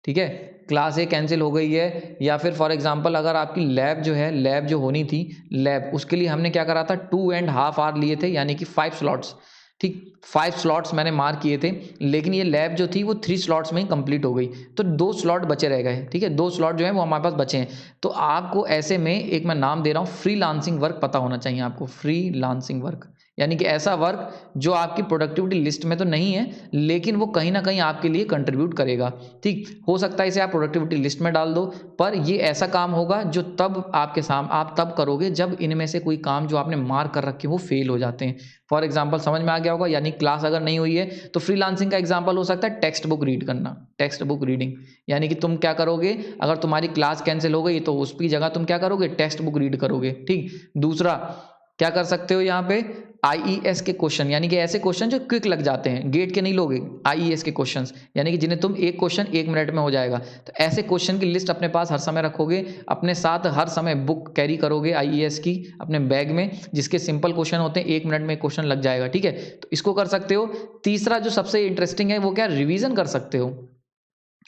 ठीक है, क्लास ए कैंसिल हो गई है, या फिर फॉर एग्जांपल अगर आपकी लैब जो है, लैब जो होनी थी, लैब, उसके लिए हमने क्या करा था, 2.5 आवर लिए थे, यानी कि 5 स्लॉट्स, ठीक, 5 स्लॉट्स मैंने मार्क किए थे, लेकिन ये लैब जो थी वो 3 स्लॉट्स में ही कंप्लीट हो गई, तो 2 स्लॉट बचे रह गए, ठीक है, 2 स्लॉट जो है वो हमारे पास बचे हैं। तो आपको ऐसे में, एक मैं नाम दे रहा हूँ, फ्रीलांसिंग वर्क पता होना चाहिए आपको, फ्रीलांसिंग वर्क, यानी कि ऐसा वर्क जो आपकी प्रोडक्टिविटी लिस्ट में तो नहीं है लेकिन वो कहीं ना कहीं आपके लिए कंट्रीब्यूट करेगा। ठीक, हो सकता है इसे आप प्रोडक्टिविटी लिस्ट में डाल दो, पर ये ऐसा काम होगा जो तब आपके सामने आप तब करोगे जब इनमें से कोई काम जो आपने मार्क कर रखे वो फेल हो जाते हैं। फॉर एग्जाम्पल समझ में आ गया होगा, यानी क्लास अगर नहीं हुई है तो फ्रीलांसिंग का एग्जाम्पल हो सकता है टेक्स्ट बुक रीड करना, टेक्स्ट बुक रीडिंग, यानी कि तुम क्या करोगे, अगर तुम्हारी क्लास कैंसिल हो गई तो उसकी जगह तुम क्या करोगे, टेक्स्ट बुक रीड करोगे। ठीक, दूसरा क्या कर सकते हो यहाँ पे, आईईएस के क्वेश्चन, यानी कि ऐसे क्वेश्चन जो क्विक लग जाते हैं, गेट के नहीं लोगे, आईईएस के क्वेश्चंस, यानी कि जिन्हें तुम एक क्वेश्चन 1 मिनट में हो जाएगा, तो ऐसे क्वेश्चन की लिस्ट अपने पास हर समय रखोगे, अपने साथ हर समय बुक कैरी करोगे आईईएस की अपने बैग में, जिसके सिंपल क्वेश्चन होते हैं, 1 मिनट में क्वेश्चन लग जाएगा। ठीक है, तो इसको कर सकते हो। तीसरा जो सबसे इंटरेस्टिंग है वो क्या, रिवीजन कर सकते हो।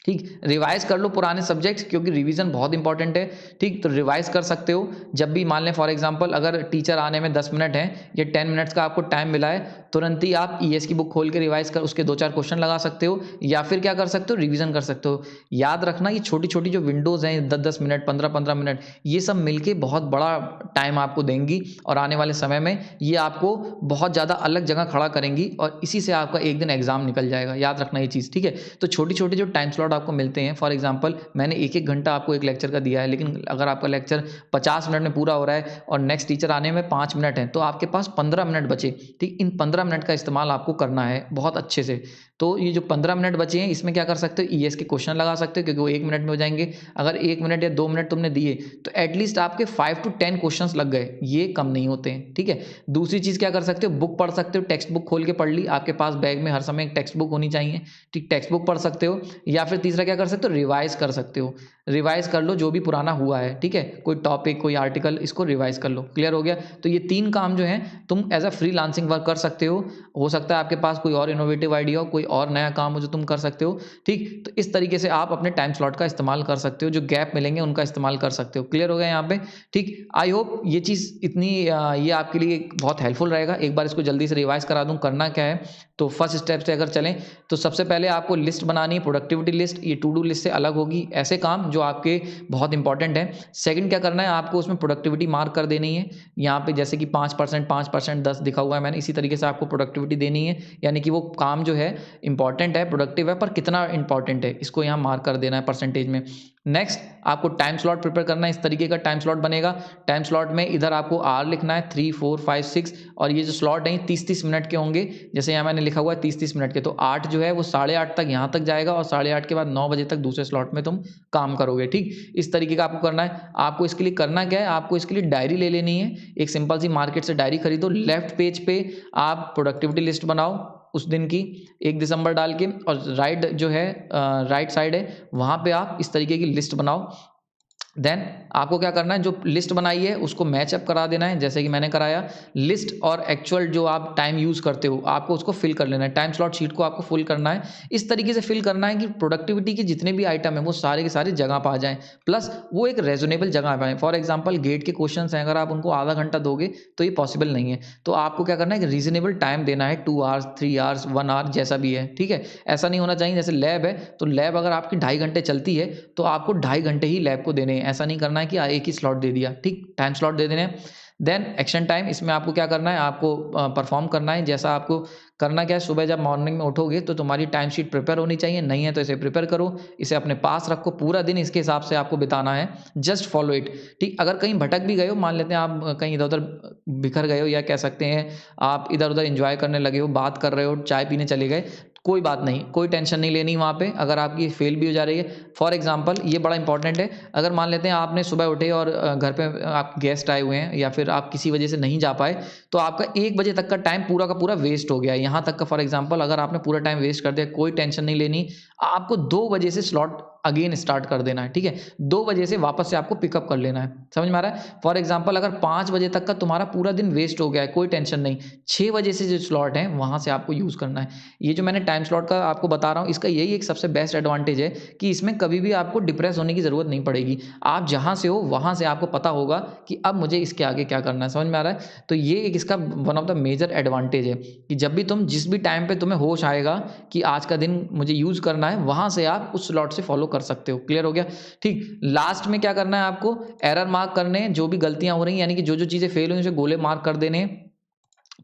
ठीक, रिवाइज कर लो पुराने सब्जेक्ट्स, क्योंकि रिवीजन बहुत इंपॉर्टेंट है। ठीक, तो रिवाइज कर सकते हो जब भी, मान लें फॉर एग्जांपल अगर टीचर आने में 10 मिनट है या 10 मिनट्स का आपको टाइम मिला है, तुरंत ही आप ईएस की बुक खोल के रिवाइज कर उसके 2-4 क्वेश्चन लगा सकते हो, या फिर क्या कर सकते हो, रिवीजन कर सकते हो। याद रखना ये छोटी छोटी जो विंडोज हैं, 10-10 मिनट, 15-15 मिनट, ये सब मिलके बहुत बड़ा टाइम आपको देंगी और आने वाले समय में ये आपको बहुत ज़्यादा अलग जगह खड़ा करेंगी और इसी से आपका एक दिन एग्जाम निकल जाएगा। याद रखना ये चीज़, ठीक है। तो छोटी छोटी जो टाइम स्लॉट आपको मिलते हैं, फॉर एग्जांपल मैंने 1-1 घंटा आपको एक लेक्चर का दिया है, लेकिन अगर आपका लेक्चर 50 मिनट में पूरा हो रहा है और नेक्स्ट टीचर आने में 5 मिनट है, तो आपके पास 15 मिनट बचे। ठीक, इन 15 मिनट का इस्तेमाल आपको करना है बहुत अच्छे से। तो ये जो 15 मिनट बचे हैं इसमें क्या कर सकते हो, ईएस के क्वेश्चन लगा सकते हो, क्योंकि वो 1 मिनट में हो जाएंगे। अगर 1 मिनट या 2 मिनट तुमने दिए तो एटलीस्ट आपके 5 to 10 क्वेश्चन लग गए, ये कम नहीं होते हैं। ठीक है, दूसरी चीज़ क्या कर सकते हो, बुक पढ़ सकते हो, टेक्स्ट बुक खोल के पढ़ ली, आपके पास बैग में हर समय एक टेक्स्ट बुक होनी चाहिए। ठीक, टेक्स्ट बुक पढ़ सकते हो, या फिर तीसरा क्या कर सकते हो, रिवाइज कर सकते हो, रिवाइज कर लो जो भी पुराना हुआ है। ठीक है, कोई टॉपिक, कोई आर्टिकल, इसको रिवाइज कर लो। क्लियर हो गया? तो ये 3 काम जो हैं तुम एज अ फ्रीलांसिंग वर्क कर सकते हो सकता है आपके पास कोई और इनोवेटिव आइडिया हो, कोई और नया काम हो जो तुम कर सकते हो। ठीक, तो इस तरीके से आप अपने टाइम स्लॉट का इस्तेमाल कर सकते हो, जो गैप मिलेंगे उनका इस्तेमाल कर सकते हो। क्लियर हो गया यहाँ पे? ठीक, आई होप ये चीज़ इतनी ये आपके लिए बहुत हेल्पफुल रहेगा। एक बार इसको जल्दी से रिवाइज करा दूं, करना क्या है, तो फर्स्ट स्टेप से अगर चलें तो सबसे पहले आपको लिस्ट बनानी है, प्रोडक्टिविटी लिस्ट, ये टू डू लिस्ट से अलग होगी, ऐसे काम जो आपके बहुत इंपॉर्टेंट है। सेकंड क्या करना है, आपको उसमें प्रोडक्टिविटी मार्क कर देनी है, यहाँ पे जैसे कि 5%, 5%, 10 दिखा हुआ है मैंने, इसी तरीके से आपको प्रोडक्टिविटी देनी है, यानी कि वो काम जो है इंपॉर्टेंट है, प्रोडक्टिव है, पर कितना इंपॉर्टेंट है इसको यहाँ मार्क कर देना है परसेंटेज में। नेक्स्ट आपको टाइम स्लॉट प्रिपेयर करना है, इस तरीके का टाइम स्लॉट बनेगा। टाइम स्लॉट में इधर आपको आवर लिखना है 3, 4, 5, 6 और ये जो स्लॉट है 30-30 मिनट के होंगे। जैसे यहाँ मैंने लिखा हुआ है 30-30 मिनट के, तो 8 जो है वो 8:30 तक यहाँ तक जाएगा और 8:30 के बाद 9 बजे तक दूसरे स्लॉट में तुम काम करोगे। ठीक, इस तरीके का आपको करना है। आपको इसके लिए करना क्या है, आपको इसके लिए डायरी ले लेनी है, एक सिंपल सी मार्केट से डायरी खरीदो। लेफ्ट पेज पे आप प्रोडक्टिविटी लिस्ट बनाओ उस दिन की 1 दिसंबर डाल के, और राइट जो है राइट साइड है वहाँ पे आप इस तरीके की लिस्ट बनाओ। देन आपको क्या करना है, जो लिस्ट बनाई है उसको मैचअप करा देना है, जैसे कि मैंने कराया। लिस्ट और एक्चुअल जो आप टाइम यूज़ करते हो आपको उसको फिल कर लेना है, टाइम स्लॉट शीट को आपको फुल करना है। इस तरीके से फिल करना है कि प्रोडक्टिविटी के जितने भी आइटम है वो सारे के सारे जगह पर आ जाएँ, प्लस वो एक रेजोनेबल जगह पर आए। फॉर एग्जाम्पल गेट के क्वेश्चन हैं, अगर आप उनको आधा घंटा दोगे तो ये पॉसिबल नहीं है। तो आपको क्या करना है कि रीजनेबल टाइम देना है, 2 आवर्स, 3 आवर्स, 1 आवर, जैसा भी है। ठीक है, ऐसा नहीं होना चाहिए जैसे लैब है तो लैब अगर आपकी 2.5 घंटे चलती है तो आपको 2.5 घंटे ही लैब को देने हैं। ऐसा नहीं करना है कि एक ही स्लॉट दे दिया। ठीक, टाइम स्लॉट दे देने हैं। देन एक्शन टाइम, इसमें आपको क्या करना है, आपको परफॉर्म करना है। जैसा आपको करना क्या है, सुबह जब मॉर्निंग में उठोगे तो तुम्हारी टाइम शीट प्रिपेयर होनी चाहिए, नहीं है तो इसे प्रिपेयर करो, इसे अपने पास रखो, पूरा दिन इसके हिसाब से आपको बिताना है। Just follow it. ठीक, अगर कहीं भटक भी गए हो, मान लेते हैं आप कहीं इधर उधर बिखर गए हो, या कह सकते हैं आप इधर उधर इंजॉय करने लगे हो, बात कर रहे हो, चाय पीने चले गए, कोई बात नहीं, कोई टेंशन नहीं लेनी वहाँ पे। अगर आपकी फेल भी हो जा रही है, फॉर एग्जांपल ये बड़ा इंपॉर्टेंट है, अगर मान लेते हैं आपने सुबह उठे और घर पे आप गेस्ट आए हुए हैं या फिर आप किसी वजह से नहीं जा पाए, तो आपका 1 बजे तक का टाइम पूरा का पूरा वेस्ट हो गया है। यहाँ तक का फॉर एग्जांपल अगर आपने पूरा टाइम वेस्ट कर दिया, कोई टेंशन नहीं लेनी, आपको 2 बजे से स्लॉट अगेन स्टार्ट कर देना है। ठीक है, 2 बजे से वापस से आपको पिकअप कर लेना है। समझ में आ रहा है? फॉर एग्जांपल अगर 5 बजे तक का तुम्हारा पूरा दिन वेस्ट हो गया है, कोई टेंशन नहीं, 6 बजे से जो स्लॉट है वहाँ से आपको यूज़ करना है। ये जो मैंने टाइम स्लॉट का आपको बता रहा हूँ, इसका यही एक सबसे बेस्ट एडवांटेज है कि इसमें कभी भी आपको डिप्रेस होने की ज़रूरत नहीं पड़ेगी। आप जहाँ से हो वहाँ से आपको पता होगा कि अब मुझे इसके आगे क्या करना है। समझ में आ रहा है? तो ये एक इसका one of the major advantage है कि जब भी तुम जिस भी टाइम पे तुम्हें होश आएगा कि आज का दिन मुझे यूज़ करना है, वहाँ से आप उस स्लॉट से फॉलो कर सकते हो। क्लियर हो गया? ठीक, लास्ट में क्या करना है, आपको एरर मार्क करने हैं, जो भी गलतियाँ हो रही हैं, यानी कि जो जो चीज़ें फेल हुई उसे गोले मार्क कर देने हैं।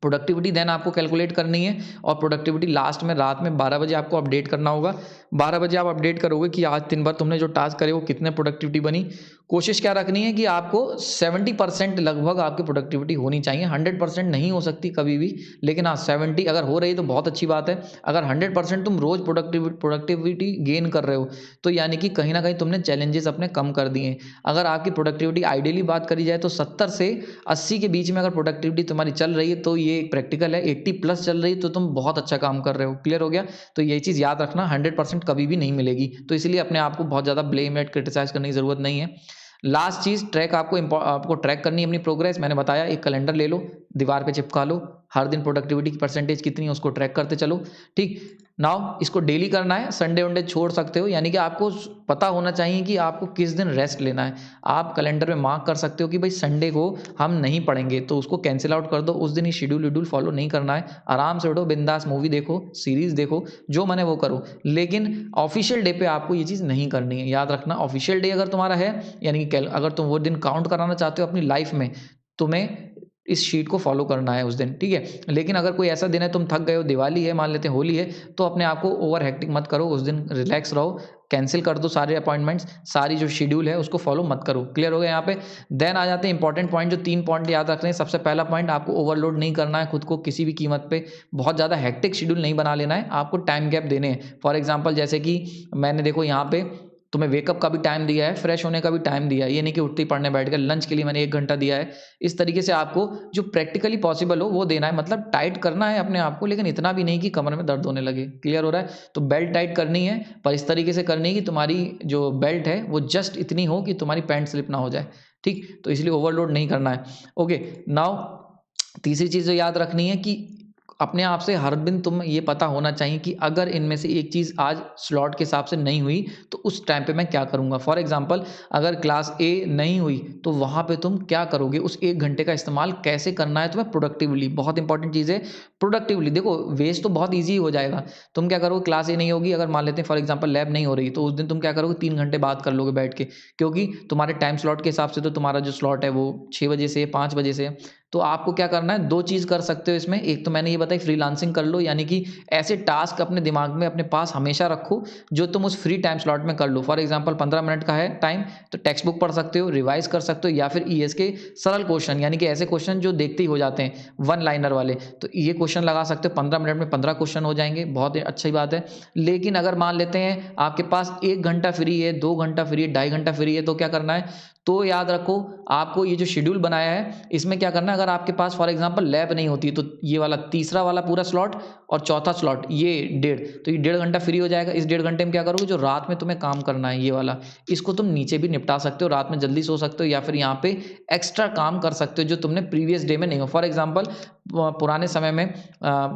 प्रोडक्टिविटी देन आपको कैलकुलेट करनी है, और प्रोडक्टिविटी लास्ट में रात में 12 बजे आपको अपडेट करना होगा। 12 बजे आप अपडेट करोगे कि आज दिन भर तुमने जो टास्क करे वो कितने प्रोडक्टिविटी बनी। कोशिश क्या रखनी है कि आपको 70% लगभग आपकी प्रोडक्टिविटी होनी चाहिए। 100% नहीं हो सकती कभी भी, लेकिन हाँ 70 अगर हो रही तो बहुत अच्छी बात है। अगर 100% तुम रोज़ प्रोडक्टिविटी गेन कर रहे हो तो यानी कि कहीं ना कहीं तुमने चैलेंजेस अपने कम कर दिए हैं। अगर आपकी प्रोडक्टिविटी आइडियली बात करी जाए तो 70 से 80 के बीच में अगर प्रोडक्टिविटी तुम्हारी चल रही है तो ये एक प्रैक्टिकल है। 80 प्लस चल रही है तो तुम बहुत अच्छा काम कर रहे हो। क्लियर हो गया? तो ये चीज़ याद रखना, 100% कभी भी नहीं मिलेगी, तो इसलिए अपने आप को बहुत ज़्यादा ब्लेम एंड क्रिटिसाइज करने की ज़रूरत नहीं है। लास्ट चीज़, ट्रैक आपको ट्रैक करनी है अपनी प्रोग्रेस। मैंने बताया एक कैलेंडर ले लो, दीवार पे चिपका लो, हर दिन प्रोडक्टिविटी की परसेंटेज कितनी है उसको ट्रैक करते चलो। ठीक, नाउ इसको डेली करना है, संडे वनडे छोड़ सकते हो, यानी कि आपको पता होना चाहिए कि आपको किस दिन रेस्ट लेना है। आप कैलेंडर में मार्क कर सकते हो कि भाई संडे को हम नहीं पढ़ेंगे, तो उसको कैंसिल आउट कर दो, उस दिन ही शेड्यूल फॉलो नहीं करना है। आराम से उठो, बिंदास मूवी देखो, सीरीज देखो, जो मैंने वो करो, लेकिन ऑफिशियल डे पे आपको ये चीज़ नहीं करनी है। याद रखना, ऑफिशियल डे अगर तुम्हारा है, यानी कि अगर तुम वो दिन काउंट कराना चाहते हो अपनी लाइफ में, तुम्हें इस शीट को फॉलो करना है उस दिन। ठीक है, लेकिन अगर कोई ऐसा दिन है तुम थक गए हो, दिवाली है, मान लेते हैं होली है, तो अपने आप को ओवर हेक्टिक मत करो, उस दिन रिलैक्स रहो, कैंसिल कर दो सारे अपॉइंटमेंट्स, सारी जो शेड्यूल है उसको फॉलो मत करो। क्लियर हो गया यहाँ पे? देन आ जाते हैं इंपॉर्टेंट पॉइंट, जो 3 पॉइंट याद रखने हैं। सबसे पहला पॉइंट, आपको ओवरलोड नहीं करना है खुद को किसी भी कीमत पे, बहुत ज़्यादा हेक्टिक शेड्यूल नहीं बना लेना है, आपको टाइम गैप देने हैं। फॉर एग्जाम्पल जैसे कि मैंने देखो यहाँ पे तुम्हें वेकअप का भी टाइम दिया है, फ्रेश होने का भी टाइम दिया है, ये नहीं कि उठते ही पढ़ने बैठ गए, लंच के लिए मैंने 1 घंटा दिया है। इस तरीके से आपको जो प्रैक्टिकली पॉसिबल हो वो देना है, मतलब टाइट करना है अपने आप को, लेकिन इतना भी नहीं कि कमर में दर्द होने लगे। क्लियर हो रहा है? तो बेल्ट टाइट करनी है, पर इस तरीके से करनी है कि तुम्हारी जो बेल्ट है वो जस्ट इतनी हो कि तुम्हारी पैंट स्लिप ना हो जाए। ठीक, तो इसलिए ओवरलोड नहीं करना है। ओके, नाउ तीसरी चीज़ जो याद रखनी है कि अपने आप से हर दिन तुम ये पता होना चाहिए कि अगर इनमें से एक चीज़ आज स्लॉट के हिसाब से नहीं हुई तो उस टाइम पे मैं क्या करूँगा। फॉर एग्जांपल अगर क्लास ए नहीं हुई तो वहाँ पे तुम क्या करोगे, उस 1 घंटे का इस्तेमाल कैसे करना है तुम्हें प्रोडक्टिवली। बहुत इंपॉर्टेंट चीज़ है प्रोडक्टिवली। देखो वेस्ट तो बहुत ईजी हो जाएगा। तुम क्या करोगे, क्लास ए नहीं होगी, अगर मान लेते हैं फॉर एग्जाम्पल लैब नहीं हो रही, तो उस दिन तुम क्या करोगे, 3 घंटे बात कर लोगे बैठ के, क्योंकि तुम्हारे टाइम स्लॉट के हिसाब से तो तुम्हारा जो स्लॉट है वो 6 बजे से 5 बजे से, तो आपको क्या करना है, 2 चीज़ कर सकते हो इसमें। एक तो मैंने ये बताई फ्रीलांसिंग कर लो, यानी कि ऐसे टास्क अपने दिमाग में अपने पास हमेशा रखो जो तुम उस फ्री टाइम स्लॉट में कर लो। फॉर एग्जांपल 15 मिनट का है टाइम, तो टेक्स्ट बुक पढ़ सकते हो, रिवाइज़ कर सकते हो, या फिर ईएस के सरल क्वेश्चन, यानी कि ऐसे क्वेश्चन जो देखते ही हो जाते हैं, वन लाइनर वाले, तो ये क्वेश्चन लगा सकते हो। 15 मिनट में 15 क्वेश्चन हो जाएँगे, बहुत ही अच्छी बात है। लेकिन अगर मान लेते हैं आपके पास 1 घंटा फ्री है, 2 घंटा फ्री है, ढाई घंटा फ्री है, तो क्या करना है, तो याद रखो आपको ये जो शेड्यूल बनाया है इसमें क्या करना है, अगर आपके पास फॉर एग्जांपल लैब नहीं होती तो ये वाला तीसरा वाला पूरा स्लॉट और चौथा स्लॉट ये डेढ़, तो ये 1.5 घंटा फ्री हो जाएगा। इस 1.5 घंटे में क्या करोगे, जो रात में तुम्हें काम करना है ये वाला, इसको तुम नीचे भी निपटा सकते हो, रात में जल्दी सो सकते हो, या फिर यहाँ पे एक्स्ट्रा काम कर सकते हो जो तुमने प्रीवियस डे में नहीं हो। फॉर एग्जाम्पल पुराने समय में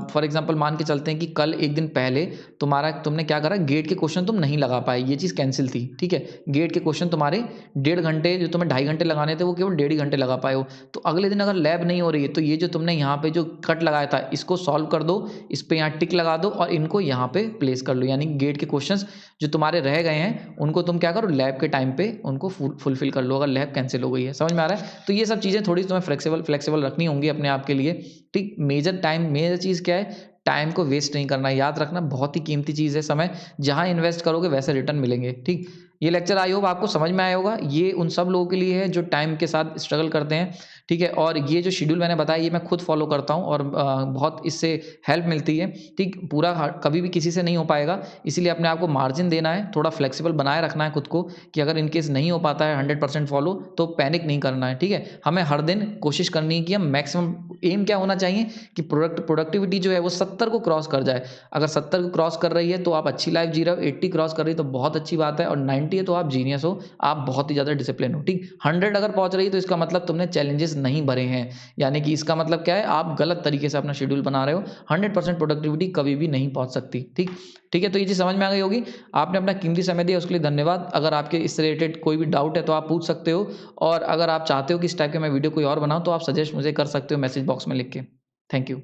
फॉर एग्जाम्पल मान के चलते हैं कि कल एक दिन पहले तुमने क्या करा, गेट के क्वेश्चन तुम नहीं लगा पाए, ये चीज़ कैंसिल थी, ठीक है। गेट के क्वेश्चन तुम्हारे 1.5 घंटे, जो तुम्हें 2.5 घंटे लगाने थे वो केवल 1.5 घंटे लगा पाए हो। तो अगले दिन अगर लैब नहीं हो रही है तो ये जो तुमने यहाँ पे जो कट लगाया था इसको सॉल्व कर दो, इस पे यहाँ टिक लगा दो और इनको यहाँ पे प्लेस कर लो, यानी गेट के क्वेश्चंस जो तुम्हारे रह गए हैं उनको तुम क्या करो, लैब के टाइम पे उनको फुलफिल कर लो, अगर लैब कैंसिल हो गई है। समझ में आ रहा है? तो ये सब चीज़ें थोड़ी तुम्हें फ्लेक्सिबल रखनी होंगी अपने आप के लिए, ठीक। मेजर चीज़ क्या है, टाइम को वेस्ट नहीं करना है। याद रखना बहुत ही कीमती चीज़ है समय, जहाँ इन्वेस्ट करोगे वैसे रिटर्न मिलेंगे, ठीक। ये लेक्चर आई होप आपको समझ में आया होगा। ये उन सब लोगों के लिए है जो टाइम के साथ स्ट्रगल करते हैं, ठीक है। और ये जो शेड्यूल मैंने बताया ये मैं खुद फॉलो करता हूँ और बहुत इससे हेल्प मिलती है, ठीक। पूरा कभी भी किसी से नहीं हो पाएगा, इसीलिए अपने आप को मार्जिन देना है, थोड़ा फ्लेक्सिबल बनाए रखना है खुद को, कि अगर इनकेस नहीं हो पाता है 100% फॉलो तो पैनिक नहीं करना है, ठीक है। हमें हर दिन कोशिश करनी है कि हम मैक्सिमम, एम क्या होना चाहिए कि प्रोडक्टिविटी जो है वो 70 को क्रॉस कर जाए। अगर 70 को क्रॉस कर रही है तो आप अच्छी लाइफ जी रहे हो, 80 क्रॉस कर रही है तो बहुत अच्छी बात है, और 90 है तो आप जीनियस हो, आप बहुत ही ज़्यादा डिसिप्लिन हो, ठीक। 100 अगर पहुंच रही है तो इसका मतलब तुमने चैलेंजेस नहीं भरे हैं, यानी कि इसका मतलब क्या है, आप गलत तरीके से अपना शेड्यूल बना रहे हो। 100% प्रोडक्टिविटी कभी भी नहीं पहुंच सकती, ठीक। ठीक है, तो ये चीज़ समझ में आ गई होगी। आपने अपना कीमती समय दिया उसके लिए धन्यवाद। अगर आपके इससे रिलेटेड कोई भी डाउट है तो आप पूछ सकते हो, और अगर आप चाहते हो कि इस टाइप के मैं वीडियो कोई और बनाऊं तो आप सजेस्ट मुझे कर सकते हो मैसेज बॉक्स में लिख के। Thank you.